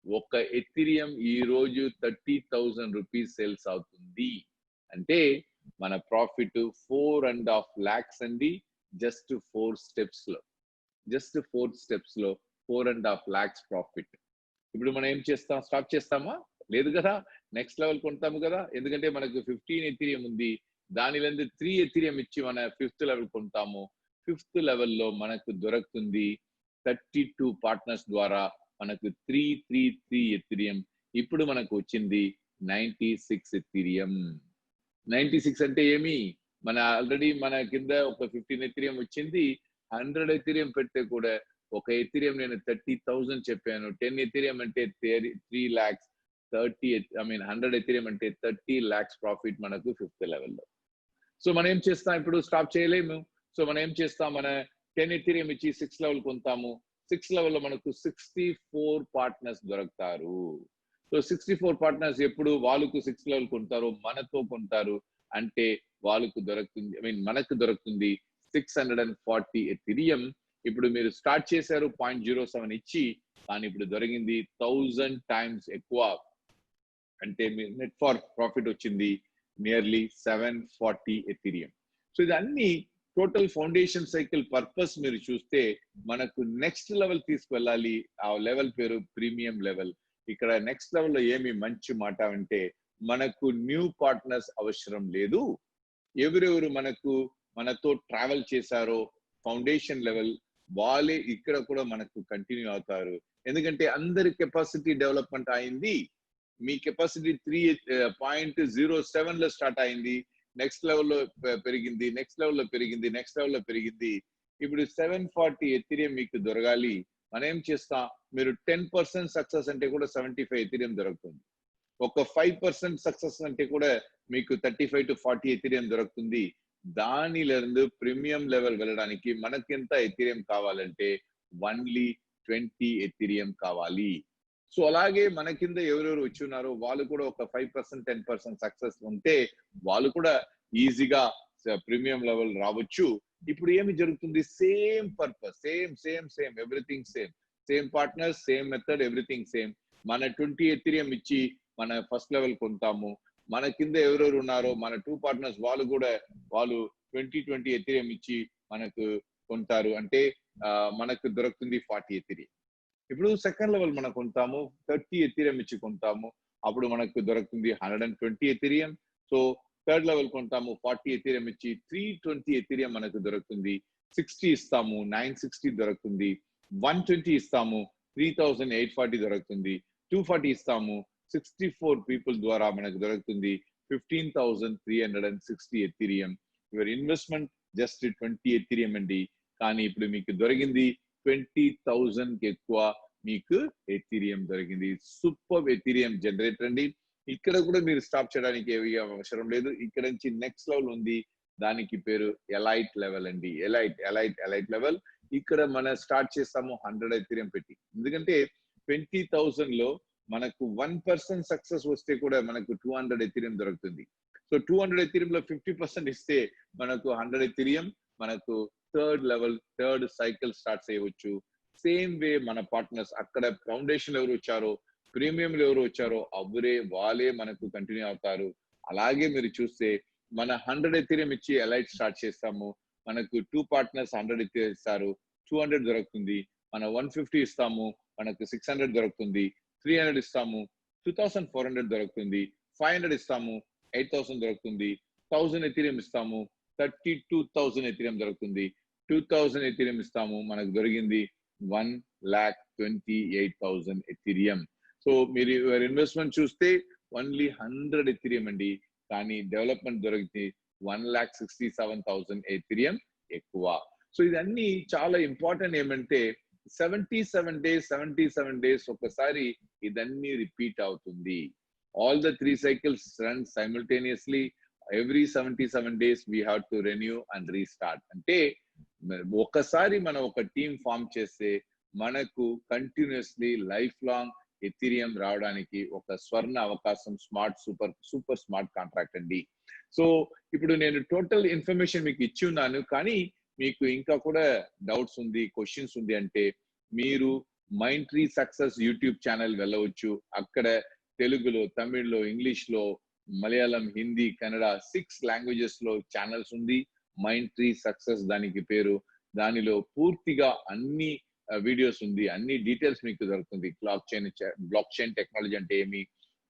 ఒక ఎథీరియం ఈ రోజు 30,000 రూపీస్ సేల్స్ అవుతుంది. అంటే మన ప్రాఫిట్ 4.5 lakhs అండి, జస్ట్ 4 steps లో 4.5 lakhs ప్రాఫిట్. ఇప్పుడు మనం ఏం చేస్తాం, స్టాప్ చేస్తామా, లేదు కదా, నెక్స్ట్ లెవెల్ కొంటాము కదా, ఎందుకంటే మనకు 15 ఎథీరియం ఉంది, దానిలో 3 ఎథీరియం ఇచ్చి మన 5th లెవెల్ కొంటాము. 5th లెవెల్లో మనకు దొరుకుతుంది 32 పార్ట్నర్స్ ద్వారా మనకు 333 ఎథీరియం. ఇప్పుడు మనకు వచ్చింది 96 ఎథీరియం. 96 అంటే ఏమి, మన ఆల్రెడీ మన కింద ఒక 15 ఎథీరియం వచ్చింది, 100 ఎథీరియం పెడితే కూడా ఒక ఎథీరియం నేను 30,000 చెప్పాను. 10 ఎథీరియం అంటే 3 lakhs, 100 ఎథీరియం అంటే 30 lakhs ప్రాఫిట్ మనకు 5th లెవెల్లో. సో మనం ఏం చేస్తాం, ఇప్పుడు స్టాప్ చేయలేము. సో మనం ఏం చేస్తాం, మన 10 ఎథీరియం ఇచ్చి 6th లెవెల్ కొంటాము. 6th లెవెల్లో మనకు 64 పార్ట్నర్స్ దొరుకుతారు. సో 64 పార్ట్నర్స్ ఎప్పుడు వాళ్ళకు 6th లెవెల్ కొంటారు, మనతో కొంటారు, అంటే వాళ్ళకు దొరుకుతుంది, మనకు దొరుకుతుంది 640 ఎథీరియం. ఇప్పుడు మీరు స్టార్ట్ చేశారు 0.07 ఇచ్చి, కానీ ఇప్పుడు దొరికింది 1000 times ఎక్కువ, అంటే మీరు నెట్ ఫర్ ప్రాఫిట్ వచ్చింది నియర్లీ 740 ఎథీరియం. సో ఇది అన్ని టోటల్ ఫౌండేషన్ సైకిల్ పర్పస్ మీరు చూస్తే మనకు నెక్స్ట్ లెవెల్ తీసుకువెళ్ళాలి. ఆ లెవెల్ పేరు ప్రీమియం లెవెల్. ఇక్కడ నెక్స్ట్ లెవెల్లో ఏమి మంచి మాట అంటే మనకు న్యూ పార్ట్నర్స్ అవసరం లేదు. ఎవరెవరు మనతో ట్రావెల్ చేశారో ఫౌండేషన్ లెవెల్ వాళ్ళే ఇక్కడ కూడా మనకు కంటిన్యూ అవుతారు. ఎందుకంటే అందరి కెపాసిటీ డెవలప్మెంట్ అయింది. మీ కెపాసిటీ 3.07 లో స్టార్ట్ అయింది, నెక్స్ట్ లెవెల్లో పెరిగింది, నెక్స్ట్ లెవెల్లో పెరిగింది, నెక్స్ట్ లెవెల్లో పెరిగింది. ఇప్పుడు 740 ఎథీరియం మీకు దొరకాలి మనం ఏం చేస్తాం, మీరు 10% సక్సెస్ అంటే కూడా 75 ఎథీరియం దొరుకుతుంది. ఒక 5% సక్సెస్ అంటే కూడా మీకు 35 to 40 ఎథీరియం దొరుకుతుంది. దానిలో ప్రీమియం లెవెల్ వెళ్ళడానికి మనకి ఎంత ఎథీరియం కావాలంటే ఓన్లీ 20 ఎథీరియం కావాలి. సో అలాగే మన కింద ఎవరెవరు వచ్చి ఉన్నారో వాళ్ళు కూడా ఒక 5% 10% సక్సెస్ ఉంటే వాళ్ళు కూడా ఈజీగా ప్రీమియం లెవెల్ రావచ్చు. ఇప్పుడు ఏమి జరుగుతుంది, same purpose, same everything same partners, same method, everything same. మన 20 ఎథీరియం ఇచ్చి మన ఫస్ట్ లెవెల్ కొంటాము. మన కింద ఎవరెవరు ఉన్నారో మన 2 పార్ట్నర్స్ వాళ్ళు 20 ఎథీరియం ఇచ్చి మనకు కొంటారు. అంటే మనకు దొరుకుతుంది 40 ఎథీరియం. ఇప్పుడు సెకండ్ లెవెల్ మనం కొంటాము, 30 ఎథీరియం ఇచ్చి కొంటాము, అప్పుడు మనకు దొరుకుతుంది 120 ఎథీరియం. సో థర్డ్ లెవెల్ కొంటాము, 40 ఎథీరియం ఇచ్చి 320 ఎథీరియం మనకు దొరుకుతుంది. 60 ఇస్తాము, 960 దొరుకుతుంది. 120 ఇస్తాము, 3840 దొరుకుతుంది. 240 ఇస్తాము, 64 పీపుల్ ద్వారా మనకు దొరుకుతుంది 15,360 Ethereum. Your investment just 20 Ethereum అండి. కానీ ఇప్పుడు మీకు దొరికింది 20,000 కి ఎక్కువ మీకు ఎథీరియం దొరికింది. సూపర్ ఎథీరియం జనరేటర్ అండి. ఇక్కడ కూడా మీరు స్టాప్ చేయడానికి ఏవి అవసరం లేదు. ఇక్కడ నుంచి నెక్స్ట్ లెవెల్ ఉంది, దానికి పేరు ఎలైట్ లెవెల్ అండి. Elite level. ఇక్కడ మనం స్టార్ట్ చేస్తాము 100 ఎథీరియం పెట్టి. ఎందుకంటే 20,000 లో మనకు 1% సక్సెస్ వస్తే కూడా మనకు 200 ఎథీరియం దొరుకుతుంది. సో 200 ఎథీరియం లో 50% ఇస్తే మనకు 100 ఎథీరియం. మనకు థర్డ్ సైకిల్ స్టార్ట్ చేయవచ్చు. సేమ్ వే మన పార్ట్నర్స్ అక్కడ ఫౌండేషన్ ఎవరు వచ్చారో, ప్రీమియం ఎవరు వచ్చారో వాళ్ళే మనకు కంటిన్యూ అవుతారు. అలాగే మీరు చూస్తే మన 100 ఎథీరియం ఇచ్చి ఎలైట్ స్టార్ట్ చేస్తాము. మనకు 2 పార్ట్నర్స్ 100 ఎథీరియం ఇస్తారు, 200 దొరుకుతుంది. మన 150 ఇస్తాము, మనకు 600 దొరుకుతుంది. 300 ఇస్తాము, 2,400 దొరుకుతుంది. 500 ఇస్తాము, 8,000 దొరుకుతుంది. 1,000 ఎథీరియం ఇస్తాము, 32,000 ఎథీరియం దొరుకుతుంది. 2,000 ఎథీరియం ఇస్తాము, మనకు దొరికింది 1,28,000 ఎథీరియం. సో మీరు ఇన్వెస్ట్మెంట్ చూస్తే ఓన్లీ 100 ఎథీరియం అండి, కానీ డెవలప్మెంట్ దొరికితే 1,67,000 ఎథీరియం ఎక్కువ. సో ఇదన్నీ చాలా ఇంపార్టెంట్. ఏమంటే 77 డేస్ ఒకసారి ఇదన్నీ రిపీట్ అవుతుంది. All the 3 cycles run simultaneously. Every 77 days we have to renew and restart. అంటే ఒకసారి మనం ఒక టీం ఫామ్ చేస్తే మనకు కంటిన్యూస్లీ లైఫ్ లాంగ్ ఎథీరియం రావడానికి ఒక స్వర్ణ అవకాశం. సూపర్ స్మార్ట్ కాంట్రాక్ట్ అండి. సో ఇప్పుడు నేను టోటల్ ఇన్ఫర్మేషన్ మీకు ఇచ్చి ఉన్నాను, కానీ మీకు ఇంకా కూడా డౌట్స్ ఉంది, క్వశ్చన్స్ ఉంది అంటే మీరు mind tree success YouTube channel వెళ్ళవచ్చు. అక్కడ తెలుగులో, తమిళ్లో, ఇంగ్లీష్ లో, మలయాళం, హిందీ, కన్నడ 6 లాంగ్వేజెస్ లో ఛానల్స్ ఉంది. మైండ్ ట్రీ సక్సెస్ దానికి పేరు. దానిలో పూర్తిగా అన్ని వీడియోస్ ఉంది, అన్ని డీటెయిల్స్ మీకు దొరుకుతుంది. బ్లాక్ చైన్ టెక్నాలజీ అంటే ఏమి,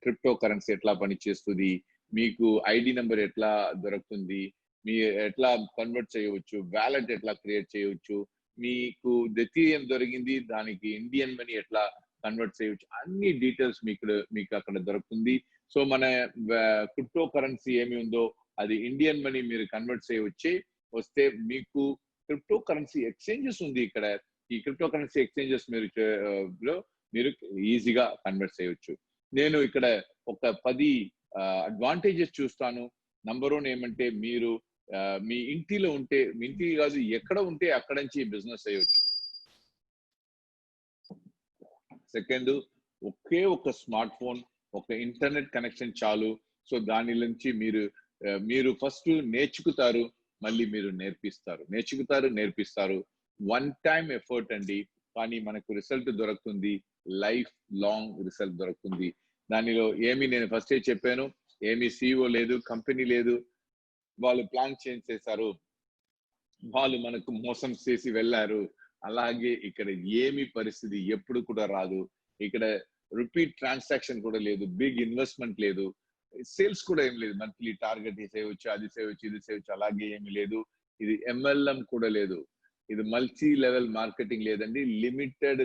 క్రిప్టో కరెన్సీ ఎట్లా పనిచేస్తుంది, మీకు ఐడి నెంబర్ ఎట్లా దొరుకుతుంది, మీ ఎట్లా కన్వర్ట్ చేయవచ్చు, వ్యాలెట్ ఎట్లా క్రియేట్ చేయవచ్చు, మీకు ఎథీరియం దొరికింది దానికి ఇండియన్ మనీ ఎట్లా కన్వర్ట్ చేయవచ్చు, అన్ని డీటెయిల్స్ మీకు అక్కడ దొరుకుతుంది. సో మన క్రిప్టో కరెన్సీ ఏమి ఉందో అది ఇండియన్ మనీ మీరు కన్వర్ట్ చేయవచ్చే వస్తే మీకు క్రిప్టో కరెన్సీ ఎక్స్చేంజెస్ ఉంది ఇక్కడ. ఈ క్రిప్టో కరెన్సీ ఎక్స్చేంజెస్ మీరు ఈజీగా కన్వర్ట్ చేయవచ్చు. నేను ఇక్కడ ఒక 10 అడ్వాంటేజెస్ చూస్తాను. నంబర్ 1 ఏమంటే మీరు మీ ఇంటిలో ఉంటే, మీ ఇంటి కాదు ఎక్కడ ఉంటే అక్కడ నుంచి బిజినెస్ చేయవచ్చు. సెకండ్, ఒకే ఒక స్మార్ట్ ఫోన్, ఒక ఇంటర్నెట్ కనెక్షన్ చాలు. సో దాని నుంచి మీరు ఫస్ట్ నేర్చుకుతారు, మళ్ళీ మీరు నేర్పిస్తారు. 1 time ఎఫర్ట్ అండి, కానీ మనకు రిజల్ట్ దొరుకుతుంది, లైఫ్ లాంగ్ రిజల్ట్ దొరుకుతుంది. దానిలో నేను ఫస్ట్ చెప్పాను, ఏమి CEO లేదు, కంపెనీ లేదు, వాళ్ళు ప్లాన్ చేంజ్ చేశారు, వాళ్ళు మనకు మోసం చేసి వెళ్ళారు. అలాగే ఇక్కడ ఏమి పరిస్థితి ఎప్పుడు కూడా రాదు. ఇక్కడ రిపీట్ ట్రాన్సాక్షన్ కూడా లేదు, బిగ్ ఇన్వెస్ట్మెంట్ లేదు, సేల్స్ కూడా ఏం లేదు. మంత్లీ టార్గెట్ చేయవచ్చు, అది చేయవచ్చు, ఇది చేయవచ్చు, అలాగే ఏమి లేదు. ఇది MLM కూడా లేదు, ఇది మల్టీ లెవెల్ మార్కెటింగ్ లేదండి, లిమిటెడ్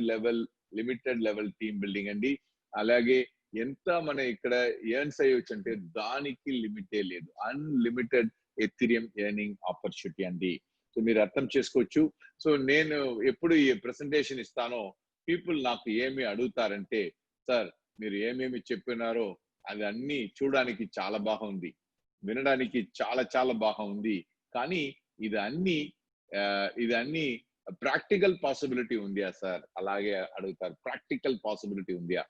లెవెల్ టీమ్ బిల్డింగ్ అండి. అలాగే ఎంత మన ఇక్కడ ఎర్న్స్ అయ్యొచ్చు అంటే దానికి లిమిటే లేదు, అన్లిమిటెడ్ ఎథీరియం ఎర్నింగ్ ఆపర్చునిటీ అండి. సో మీరు అర్థం చేసుకోవచ్చు. సో నేను ఎప్పుడు ఈ ప్రెసెంటేషన్ ఇస్తానో పీపుల్ నాకు ఏమి అడుగుతారంటే, సార్ మీరు ఏమేమి చెప్పినారో అది అన్ని చూడడానికి చాలా బాగుంది, వినడానికి చాలా చాలా బాగుంది, కానీ ఇది అన్ని ప్రాక్టికల్ పాసిబిలిటీ ఉందా సార్? అలాగే అడుగుతారు, ప్రాక్టికల్ పాసిబిలిటీ ఉందా?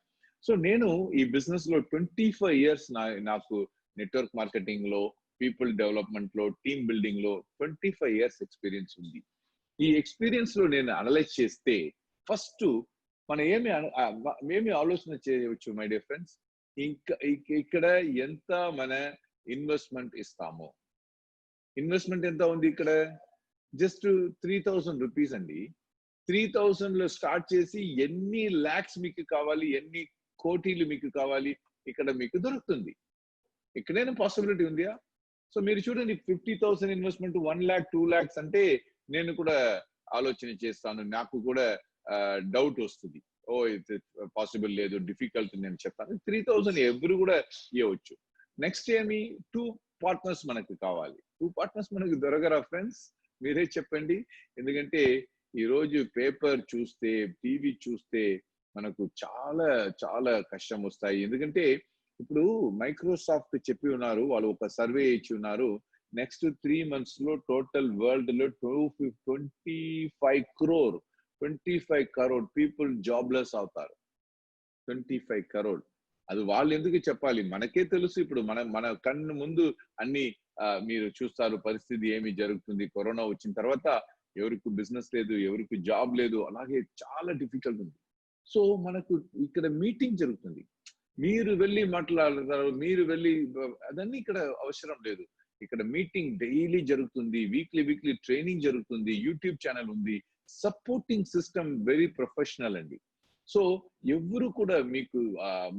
సో నేను ఈ బిజినెస్ లో 25 ఇయర్స్ నాకు నెట్వర్క్ మార్కెటింగ్ లో, పీపుల్ డెవలప్మెంట్ లో, టీమ్ బిల్డింగ్ లో 25 ఇయర్స్ ఎక్స్పీరియన్స్ ఉంది. ఈ ఎక్స్పీరియన్స్ లో నేను అనలైజ్ చేస్తే ఫస్ట్ మనం ఏమి ఆలోచన చేయవచ్చు మై డియర్ ఫ్రెండ్స్, ఇక్కడ ఎంత మన ఇన్వెస్ట్మెంట్ ఇస్తాము. ఇన్వెస్ట్మెంట్ ఎంత ఉంది ఇక్కడ? జస్ట్ 3000 రూపీస్ అండి. 3000 లో స్టార్ట్ చేసి ఎన్ని లాక్స్ మీకు కావాలి, ఎన్ని కోటీలు మీకు కావాలి, ఇక్కడ మీకు దొరుకుతుంది. ఇక్కడైనా పాసిబిలిటీ ఉందా? సో మీరు చూడండి, 50,000 ఇన్వెస్ట్మెంట్ 1 lakh 2 lakhs అంటే నేను కూడా ఆలోచన చేస్తాను, నాకు కూడా డౌట్ వస్తుంది, ఓ ఇది పాసిబుల్ లేదు, డిఫికల్ట్ నేను చెప్తాను. 3000 ఎవరు కూడా ఇవ్వచ్చు. నెక్స్ట్ ఏమి, 2 పార్ట్నర్స్ మనకు కావాలి. 2 పార్ట్నర్స్ మనకు దొరకరా ఫ్రెండ్స్? మీరే చెప్పండి. ఎందుకంటే ఈ రోజు పేపర్ చూస్తే, టీవీ చూస్తే మనకు చాలా చాలా కష్టం వస్తాయి. ఎందుకంటే ఇప్పుడు మైక్రోసాఫ్ట్ చెప్పి ఉన్నారు, వాళ్ళు ఒక సర్వే ఇచ్చి ఉన్నారు, నెక్స్ట్ 3 months లో టోటల్ వరల్డ్ లో 25 crore పీపుల్ జాబ్లెస్ అవుతారు. 25 crore. అది వాళ్ళు ఎందుకు చెప్పాలి, మనకే తెలుసు. ఇప్పుడు మన కన్ను ముందు అన్ని మీరు చూస్తారు, పరిస్థితి ఏమి జరుగుతుంది. కరోనా వచ్చిన తర్వాత ఎవరికి బిజినెస్ లేదు, ఎవరికి జాబ్ లేదు, అలాగే చాలా డిఫికల్ట్ ఉంది. సో మనకు ఇక్కడ మీటింగ్ జరుగుతుంది, మీరు వెళ్ళి మాట్లాడతారు, మీరు వెళ్ళి, అదన్నీ ఇక్కడ అవసరం లేదు. ఇక్కడ మీటింగ్ డైలీ జరుగుతుంది, వీక్లీ ట్రైనింగ్ జరుగుతుంది, యూట్యూబ్ ఛానల్ ఉంది, సపోర్టింగ్ సిస్టమ్ వెరీ ప్రొఫెషనల్ అండి. సో ఎవరు కూడా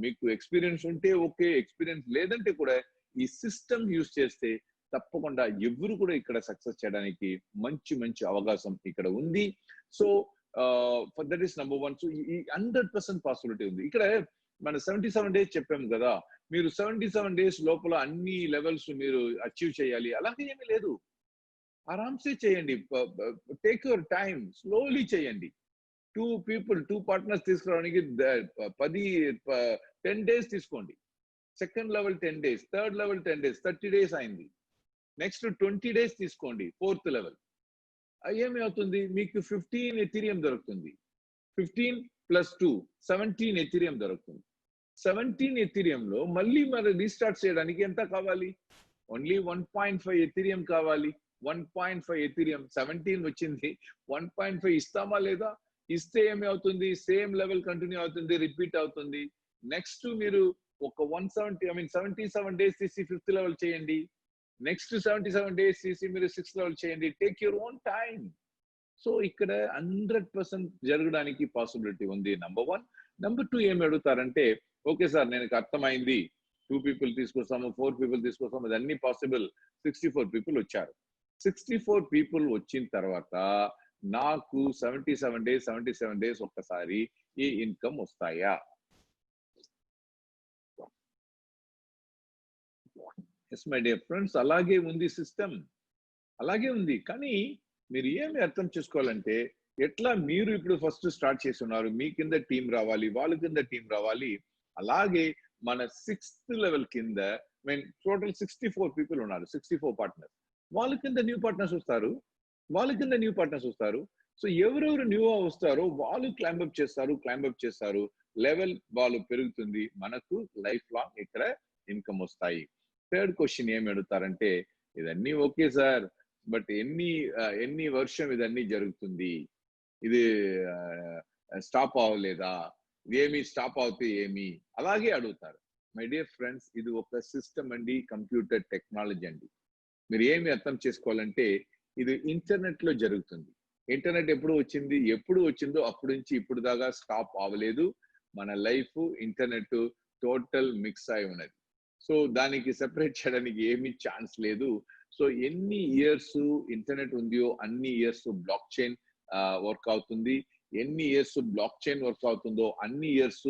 మీకు ఎక్స్పీరియన్స్ ఉంటే ఓకే, ఎక్స్పీరియన్స్ లేదంటే కూడా ఈ సిస్టమ్ యూజ్ చేస్తే తప్పకుండా ఎవరు కూడా ఇక్కడ సక్సెస్ చేయడానికి మంచి అవకాశం ఇక్కడ ఉంది. So that is number 1. So ఈ 100% పాసిబిలిటీ ఉంది ఇక్కడ. మన 77 days చెప్పాము కదా, మీరు 77 days లోపల అన్ని లెవెల్స్ మీరు అచీవ్ చేయాలి అలాగే ఏమీ లేదు. ఆరామ్సే చేయండి, టేక్ యువర్ టైం, స్లోలీ చేయండి. 2 పార్ట్నర్స్ తీసుకురావడానికి 10 days తీసుకోండి. Second level 10 days, third level 10 days, 30 days అయింది. నెక్స్ట్ 20 days తీసుకోండి, ఫోర్త్ లెవెల్. ఏమి అవుతుంది, మీకు 15 ఎథీరియం దొరుకుతుంది. 15 + 2 17 ఎథీరియం దొరుకుతుంది. 17 ఎథీరియంలో మళ్ళీ మరి రీస్టార్ట్ చేయడానికి ఎంత కావాలి? ఓన్లీ 1.5 ఎథీరియం కావాలి. 1.5 ఎథీరియం, 17 వచ్చింది, 1.5 ఇస్తామా లేదా? ఇస్తే ఏమి అవుతుంది, సేమ్ లెవెల్ కంటిన్యూ అవుతుంది, రిపీట్ అవుతుంది. నెక్స్ట్ మీరు ఒక 77 days తీసి 5th లెవెల్ చేయండి. నెక్స్ట్ 77 days తీసి మీరు 6th లెవెల్ చేయండి. Take your own time. So ఇక్కడ 100% జరగడానికి పాసిబిలిటీ ఉంది, నెంబర్ 1. నెంబర్ 2 ఏమి అడుగుతారంటే, ఓకే సార్ నేను అర్థమైంది, 2 people తీసుకొస్తాము, 4 people తీసుకొస్తాము, అది అన్ని పాసిబుల్. 64 people వచ్చారు. 64 people వచ్చిన తర్వాత నాకు 77 days ఒక్కసారి ఈ ఇన్కమ్ వస్తాయా? ఎస్ మై డియర్ ఫ్రెండ్స్, అలాగే ఉంది సిస్టమ్, అలాగే ఉంది. కానీ మీరు ఏమి అర్థం చేసుకోవాలంటే, ఎట్లా మీరు ఇప్పుడు ఫస్ట్ స్టార్ట్ చేస్తున్నారు, మీ కింద టీం రావాలి, వాళ్ళ కింద టీం రావాలి. అలాగే మన 6th లెవెల్ కింద టోటల్ 64 people ఉన్నారు, 64 పార్ట్నర్స్. వాళ్ళ కింద న్యూ పార్ట్నర్స్ వస్తారు. సో ఎవరెవరు న్యూ వస్తారో వాళ్ళు క్లైంబప్ చేస్తారు, లెవెల్ వాళ్ళు పెరుగుతుంది, మనకు లైఫ్ లాంగ్ ఇక్కడ ఇన్కమ్ వస్తాయి. థర్డ్ క్వశ్చన్ ఏమి అడుగుతారంటే, ఇదన్నీ ఓకే సార్, బట్ ఎన్ని వర్షం ఇదన్నీ జరుగుతుంది, ఇది స్టాప్ అవ్వలేదా, ఇదేమి స్టాప్ అవుతే ఏమి, అలాగే అడుగుతారు. మై డియర్ ఫ్రెండ్స్, ఇది ఒక సిస్టమ్ అండి, కంప్యూటర్ టెక్నాలజీ అండి. మీరు ఏమి అర్థం చేసుకోవాలంటే, ఇది ఇంటర్నెట్ లో జరుగుతుంది. ఇంటర్నెట్ ఎప్పుడు వచ్చిందో అప్పటి నుంచి ఇప్పుడు దాకా స్టాప్ అవ్వలేదు. మన లైఫ్ ఇంటర్నెట్ టోటల్ మిక్స్ అయి ఉన్నది. సో దానికి సెపరేట్ చేయడానికి ఏమీ ఛాన్స్ లేదు. సో ఎన్ని ఇయర్స్ ఇంటర్నెట్ ఉందో అన్ని ఇయర్స్ బ్లాక్ చైన్ వర్క్ అవుతుంది. ఎన్ని ఇయర్స్ బ్లాక్ చైన్ వర్క్ అవుతుందో అన్ని ఇయర్స్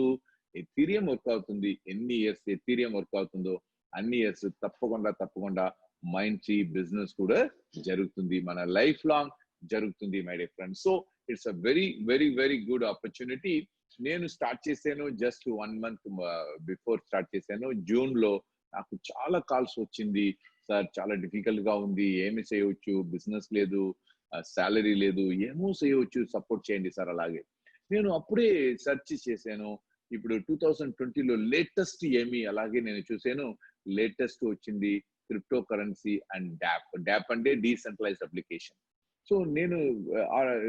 ఎథీరియం వర్క్ అవుతుంది. ఎన్ని ఇయర్స్ ఎథీరియం వర్క్ అవుతుందో అన్ని ఇయర్స్ తప్పకుండా మైండ్ ట్రీ బిజినెస్ కూడా జరుగుతుంది, మన లైఫ్ లాంగ్ జరుగుతుంది my dear friends. So it's a very very very good opportunity. నేను స్టార్ట్ చేశాను జస్ట్ 1 month బిఫోర్ స్టార్ట్ చేశాను. జూన్ లో నాకు చాలా కాల్స్ వచ్చింది. సార్ చాలా డిఫికల్ట్ గా ఉంది, ఏమి చేయవచ్చు, బిజినెస్ లేదు, సాలరీ లేదు, ఏమో చేయవచ్చు, సపోర్ట్ చేయండి సార్. అలాగే నేను అప్పుడే సెర్చ్ చేశాను. ఇప్పుడు 2020లో లేటెస్ట్ ఏమి అలాగే నేను చూశాను. లేటెస్ట్ వచ్చింది క్రిప్టో కరెన్సీ అండ్ డాప్ అంటే డీసెంట్రలైజ్డ్ అప్లికేషన్. సో నేను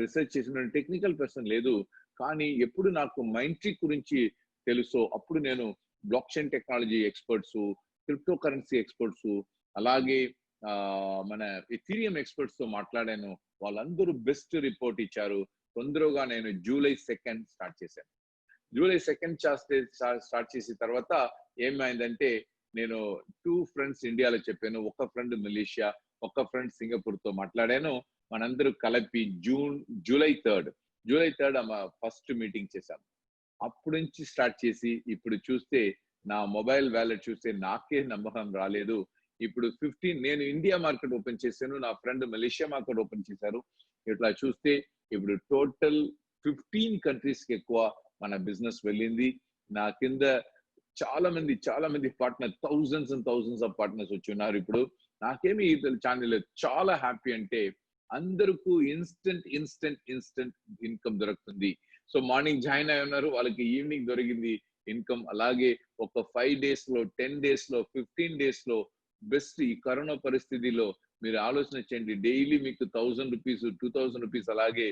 రీసెర్చ్ చేసిన టెక్నికల్ పర్సన్ లేదు, కానీ ఎప్పుడు నాకు మైంట్రీ గురించి తెలుసో అప్పుడు నేను block chain technology experts, crypto currency experts, అలాగే మన ఎథీరియం ఎక్స్పర్ట్స్ తో మాట్లాడాను. వాళ్ళందరూ బెస్ట్ రిపోర్ట్ ఇచ్చారు. తొందరగా నేను జూలై 2 స్టార్ట్ చేశాను. జూలై 2 స్టార్ట్ చేసిన తర్వాత ఏమైందంటే నేను 2 ఫ్రెండ్స్ ఇండియాలో చెప్పాను, ఒక ఫ్రెండ్ మలేషియా, ఒక ఫ్రెండ్ సింగపూర్ తో మాట్లాడాను. మనందరూ కలిపి జూలై 3 ఫస్ట్ మీటింగ్ చేశాను. అప్పటి నుంచి స్టార్ట్ చేసి ఇప్పుడు చూస్తే నా మొబైల్ వ్యాలెట్ చూస్తే నాకే నమ్మకం రాలేదు. ఇప్పుడు 15 నేను ఇండియా మార్కెట్ ఓపెన్ చేశాను, నా ఫ్రెండ్ మలేషియా మార్కెట్ ఓపెన్ చేశారు. ఇట్లా చూస్తే ఇప్పుడు టోటల్ 15 కంట్రీస్ కి ఎక్కువ మన బిజినెస్ వెళ్ళింది. నా కింద చాలా మంది partner, thousands and thousands of partners వచ్చి ఉన్నారు. ఇప్పుడు నాకేమి ఛానల్ చాలా హ్యాపీ అంటే అందరికీ ఇన్స్టెంట్ ఇన్కమ్ దొరుకుతుంది. సో మార్నింగ్ జాయిన్ అయి ఉన్నారు, వాళ్ళకి ఈవినింగ్ దొరికింది ఇన్కమ్. అలాగే ఒక 5 days లో, 10 days లో, 15 days లో బెస్ట్. ఈ కరోనా పరిస్థితిలో మీరు ఆలోచన చేయండి, డైలీ మీకు 1000 రూపీస్, 2000 రూపీస్ అలాగే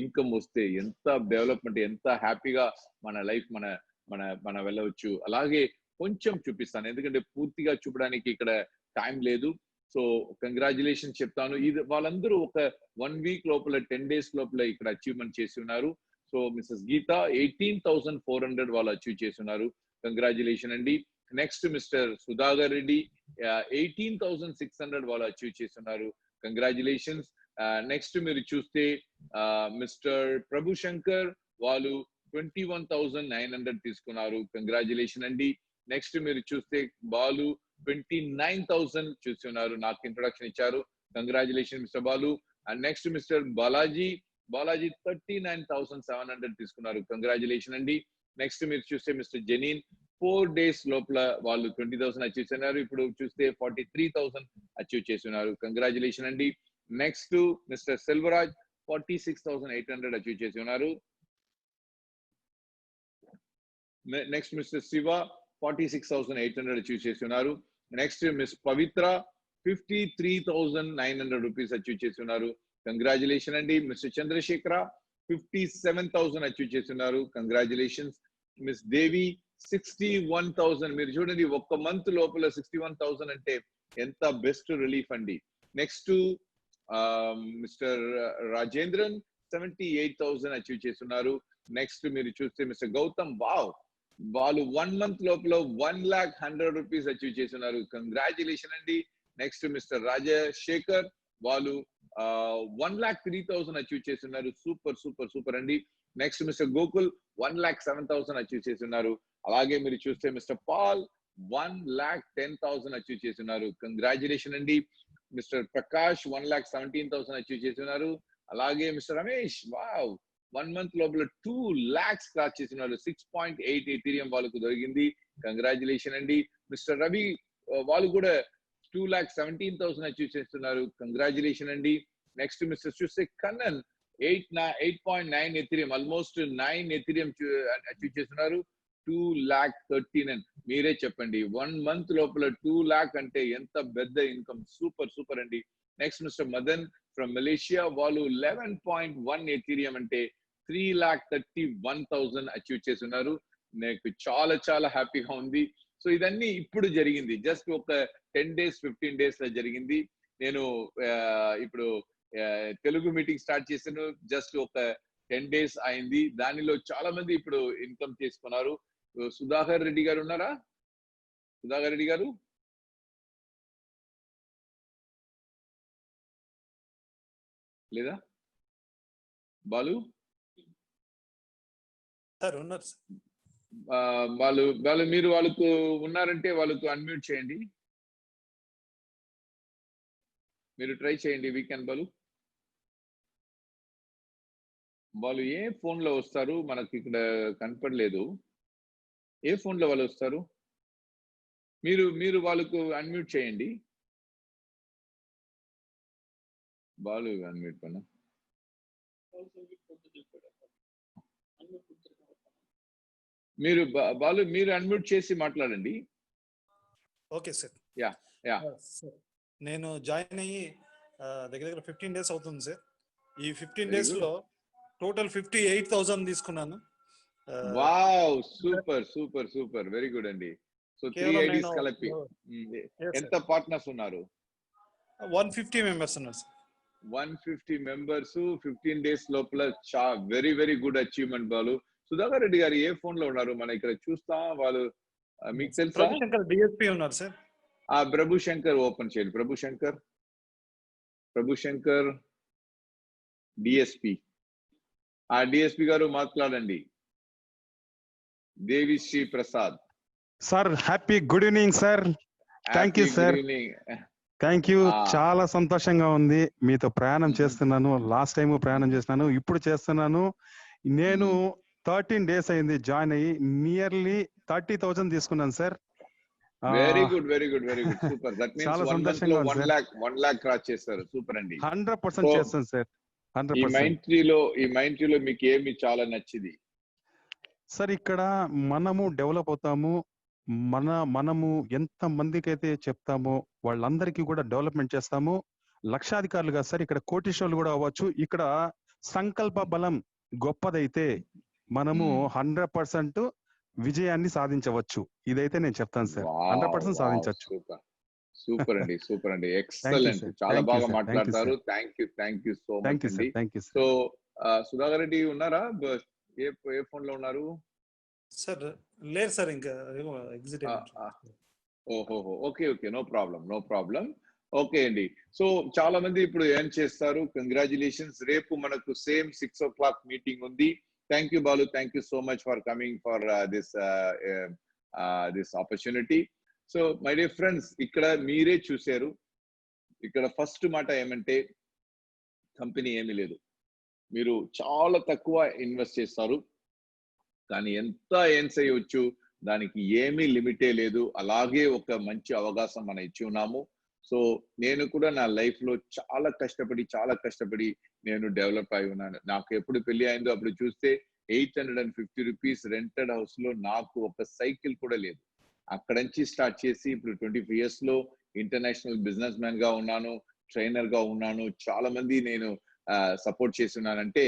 ఇన్కమ్ వస్తే ఎంత డెవలప్మెంట్, ఎంత హ్యాపీగా మన లైఫ్ మన వెళ్ళవచ్చు. అలాగే కొంచెం చూపిస్తాను, ఎందుకంటే పూర్తిగా చూపడానికి ఇక్కడ టైం లేదు. సో కంగ్రాచులేషన్ చెప్తాను. ఇది వాళ్ళందరూ ఒక 1 week లోపల, 10 days లోపల ఇక్కడ అచీవ్మెంట్ చేసి ఉన్నారు. సో మిస్సెస్ గీత 18,400 వాళ్ళు అచీవ్ చేసి ఉన్నారు. కంగ్రాచులేషన్ అండి. నెక్స్ట్ మిస్టర్ సుధాకర్ రెడ్డి 18,600 వాళ్ళు అచీవ్ చేస్తున్నారు. కంగ్రాచులేషన్స్. నెక్స్ట్ మీరు చూస్తే మిస్టర్ ప్రభు శంకర్ వాళ్ళు 21,900 తీసుకున్నారు. కంగ్రాచులేషన్ అండి. నెక్స్ట్ మీరు చూస్తే బాలు 29,000 చూస్తున్నారు, నాకు ఇంట్రొడక్షన్ ఇచ్చారు. Congratulation mister Balu. And next mister Balaji 39,700 తీసుకున్నారు. కంగ్రాచులేషన్ అండి. నెక్స్ట్ మీరు చూస్తే మిస్టర్ జెనీన్ 4 days లోపల వాళ్ళు 20,000 అచీవ్ చేస్తున్నారు. ఇప్పుడు చూస్తే 43,000 అచీవ్ చేస్తున్నారు. కంగ్రాచులేషన్ అండి. నెక్స్ట్ మిస్టర్ సెల్వరాజ్ 46,800 అచీవ్ చేసి ఉన్నారు. నెక్స్ట్ మిస్టర్ శివ 46,800 అచీవ్ చేసి ఉన్నారు. నెక్స్ట్ మిస్ పవిత్ర 53,900 రూపీస్ అచీవ్ చేసి ఉన్నారు. కంగ్రాచులేషన్ అండి. మిస్టర్ చంద్రశేఖర 57,000 అచీవ్ చేసి ఉన్నారు. కంగ్రాచులేషన్స్. మిస్ దేవి 61,000. మీరు చూడండి, ఒక్క మంత్ లోపల 61,000 అంటే ఎంత బెస్ట్ రిలీఫ్ అండి. నెక్స్ట్ మిస్టర్ రాజేంద్రన్ 78,000 అచీవ్ చేస్తున్నారు. నెక్స్ట్ మీరు చూస్తే మిస్టర్ గౌతమ్ వాళ్ళు 1 month లోపల 1,100,000 రూపీస్ అచీవ్ చేస్తున్నారు. కంగ్రాచులేషన్ అండి. నెక్స్ట్ మిస్టర్ రాజశేఖర్ వాళ్ళు 1,03,000 అచీవ్ చేస్తున్నారు. సూపర్ అండి. నెక్స్ట్ మిస్టర్ గోకుల్ 1,07,000 అచీవ్ చేస్తున్నారు. అలాగే మీరు చూస్తే మిస్టర్ పాల్ 1,10,000 అచీవ్ చేస్తున్నారు. కంగ్రాచులేషన్ అండి. మిస్టర్ ప్రకాష్ 1,17,000 అచీవ్ చేస్తున్నారు. అలాగే మిస్టర్ రమేష్ 1 month లోపల 2 lakhs క్రాస్ చేస్తున్నారు. 6.8 ఎథీరియం వాళ్ళకు దొరికింది. కంగ్రాచులేషన్ అండి. మిస్టర్ రవి వాళ్ళు కూడా 2,17,000 అచీవ్ చేస్తున్నారు. కంగ్రాచులేషన్ అండి. నెక్స్ట్ మిస్టర్ చూస్తే Kannan 8.9 Ethereum, almost 9 Ethereum achieve చేస్తున్నారు. 2,13,000. మీరే చెప్పండి, 1 month లోపల 2 lakh అంటే ఎంత పెద్ద ఇన్కమ్. సూపర్ అండి. Next mister Madan from Malaysia వాళ్ళు 11.1 ఎథీరియం అంటే 3,31,000 అచీవ్ చేస్తున్నారు. నాకు చాలా హ్యాపీగా ఉంది. సో ఇదన్నీ ఇప్పుడు జరిగింది, జస్ట్ ఒక 10 days 15 days లో జరిగింది. నేను ఇప్పుడు తెలుగు మీటింగ్ స్టార్ట్ చేశాను, జస్ట్ ఒక 10 days అయింది. దానిలో చాలా మంది ఇప్పుడు ఇన్కమ్ చేసుకున్నారు. సుధాకర్ రెడ్డి గారు ఉన్నారా? సుధాకర్ రెడ్డి గారు లేదా? బాలు ఉన్నారు వాళ్ళు మీరు వాళ్ళకు ఉన్నారంటే వాళ్ళకు అన్మ్యూట్ చేయండి. మీరు ట్రై చేయండి. వీకెండ్ బాలు వాళ్ళు ఏ ఫోన్ లో వస్తారు? మనకి ఇక్కడ కనపడలేదు. ఏ ఫోన్ లో వాళ్ళు వస్తారు? మీరు వాళ్ళకు అన్మ్యూట్ చేయండి. బాలు అన్మ్యూట్ పైన బాలు మీరు అన్మ్యూట్ చేసి మాట్లాడండి. Okay sir. Yeah yeah sir నేను జాయిన్ అయ్యి దగ్గర 15 days అవుతుంది సార్. ఈ 15 Very days good. లో టోటల్ 58,000 తీసుకున్నాను. Wow, super super super, very good అండి. సో 3 కేవలం ఐడీస్ నేను కలిపి Yes, ఎంత పార్ట్నర్స్ ఉన్నారు? 150 మెంబర్స్ ఉన్నారు సార్. 150 మెంబర్స్ 15 days లోపల. Very very good achievement Balu. Sudhakar Reddy గారు ఏ ఫోన్ లో ఉన్నారు? మన ఇక్కడ చూస్తా వాళ్ళు మీకు తెలుసా? ప్రభుశంకర్ డిఎస్పీ ఉన్నారు సార్. ప్రభు శంకర్ ఓపెన్ చేయండి. ప్రభు శంకర్ డిఎస్పి. డిఎస్పి గారు మాట్లాడండి. Devi Sri Prasad sir, happy good evening sir. Thank you sir. Thank you. చాలా సంతోషంగా ఉంది. మీతో ప్రయాణం చేస్తున్నాను. లాస్ట్ టైం ప్రయాణం చేస్తున్నాను, ఇప్పుడు చేస్తున్నాను. నేను 13 days అయింది జాయిన్ అయ్యి. నియర్లీ 30,000 తీసుకున్నాను sir. Very good very good very good, super. That means చాలా 1 month సంతోషంగా లో ఉంది 1 lakh క్రాస్ చేస్తారు. సూపర్ అండి. 100% చేస్తాను సార్. ఈ 100%. మైండ్ ట్రీలో మీకు ఏమి చాలా నచ్చింది సార్? ఇక్కడ మనము డెవలప్ అవుతాము. మనము ఎంత మందికి అయితే చెప్తామో వాళ్ళందరికీ కూడా డెవలప్మెంట్ చేస్తాము. లక్షాధికారులుగా సార్, ఇక్కడ కోటీశ్వరులు కూడా అవ్వచ్చు. ఇక్కడ సంకల్ప బలం గొప్పదైతే మనము 100% విజయాన్ని సాధించవచ్చు. ఇదైతే నేను చెప్తాను సార్. 100% సాధించవచ్చు. సూపర్ సూపర్ అండి, సూపర్ అండి, ఎక్సలెంట్. చాలా బాగా మాట్లాడతారు. థ్యాంక్ యూ సో మచ్ అండి. సో సుధాకర్ రెడ్డి ఉన్నారా? ఏ ఫోన్ లో ఉన్నారు సార్? లేదు సార్, ఇంకా ఎగ్జిట్. ఓహో, okay okay, no problem. Okay అండి. సో చాలా మంది ఇప్పుడు ఏం చేస్తారు? కంగ్రాచులేషన్స్. రేపు మనకు సేమ్ 6 o'clock మీటింగ్ ఉంది. Thank you Balu, thank you so much for coming for this opportunity. So my dear friends, ఇక్కడ మీరే చూశారు. ఇక్కడ ఫస్ట్ మాట ఏమంటే, కంపెనీ ఏమీ లేదు, మీరు చాలా తక్కువ ఇన్వెస్ట్ చేస్తారు, కానీ ఎంత ఎర్న్ చేయవచ్చు, దానికి ఏమీ లిమిటే లేదు. అలాగే ఒక మంచి అవకాశం మనం ఇచ్చి ఉన్నాము. సో నేను కూడా నా లైఫ్ లో చాలా కష్టపడి నేను డెవలప్ అయి ఉన్నాను. నాకు ఎప్పుడు పెళ్లి అయిందో అప్పుడు చూస్తే 850 rupees రెంటెడ్ హౌస్ లో నాకు ఒక సైకిల్ కూడా లేదు. అక్కడ నుంచి స్టార్ట్ చేసి ఇప్పుడు 25 years లో ఇంటర్నేషనల్ బిజినెస్ మ్యాన్ గా ఉన్నాను, ట్రైనర్ గా ఉన్నాను. చాలా మంది నేను సపోర్ట్ చేస్తున్నానంటే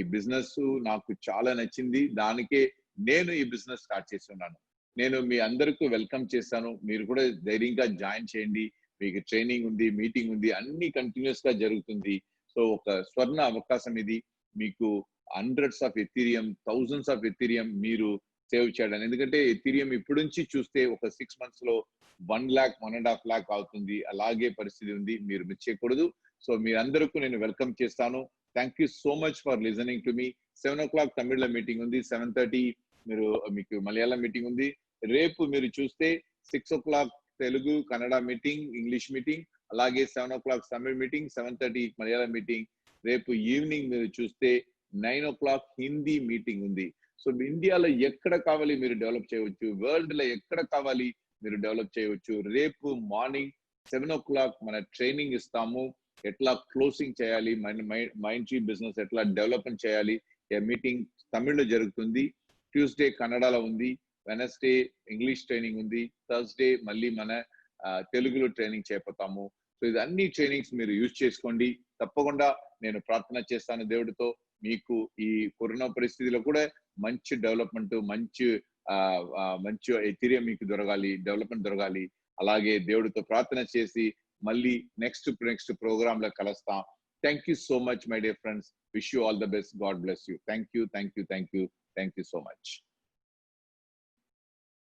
ఈ బిజినెస్ నాకు చాలా నచ్చింది. దానికే నేను ఈ బిజినెస్ స్టార్ట్ చేస్తున్నాను. నేను మీ అందరికీ వెల్కమ్ చేస్తాను. మీరు కూడా ధైర్యంగా జాయిన్ చేయండి. మీకు ట్రైనింగ్ ఉంది, మీటింగ్ ఉంది, అన్ని కంటిన్యూస్ గా జరుగుతుంది. సో ఒక స్వర్ణ అవకాశం ఇది. మీకు hundreds of Ethereum, thousands of Ethereum మీరు సేవ్ చేయడానికి. ఎందుకంటే ఎథీరియం ఇప్పుడు నుంచి చూస్తే ఒక 6 months లో 1 lakh 1.5 lakh అవుతుంది. అలాగే పరిస్థితి ఉంది, మీరు మిస్ చేయకూడదు. సో మీరందరికీ నేను వెల్కమ్ చేస్తాను. Thank you so much for listening to me. 7 o'clock తమిళ్లో మీటింగ్ ఉంది, 7:30 మీకు మలయాళం మీటింగ్ ఉంది. రేపు మీరు చూస్తే 6 o'clock Telugu Kannada meeting, English meeting, అలాగే 7 o'clock Tamil meeting, 7:30 Malayalam meeting. రేపు ఈవినింగ్ మీరు చూస్తే 9 o'clock హిందీ మీటింగ్ ఉంది. సో ఇండియాలో ఎక్కడ కావాలి మీరు డెవలప్ చేయవచ్చు, వరల్డ్ లో ఎక్కడ కావాలి మీరు డెవలప్ చేయవచ్చు. రేపు మార్నింగ్ 7 o'clock మన ట్రైనింగ్ ఇస్తాము. ఎట్లా క్లోజింగ్ చేయాలి, మైండ్ ట్రీ బిజినెస్ ఎట్లా డెవలప్మెంట్ చేయాలి. మీటింగ్ తమిళ్లో జరుగుతుంది, ట్యూస్డే కన్నడలో ఉంది, వెనస్డే ఇంగ్లీష్ ట్రైనింగ్ ఉంది, థర్స్డే మళ్ళీ మన తెలుగులో ట్రైనింగ్ చేపడతాము. సో ఇది అన్ని ట్రైనింగ్స్ మీరు యూజ్ చేసుకోండి. తప్పకుండా నేను ప్రార్థన చేస్తాను దేవుడితో, మీకు ఈ కరోనా పరిస్థితిలో కూడా మంచి డెవలప్మెంట్, మంచి ఎథీరియం మీకు దొరకాలి, డెవలప్మెంట్ దొరకాలి. అలాగే దేవుడితో ప్రార్థన చేసి మళ్ళీ నెక్స్ట్ ప్రోగ్రామ్ లో కలుస్తాం. Thank you so much my dear friends. Wish you all the best. God bless you. Thank you so much.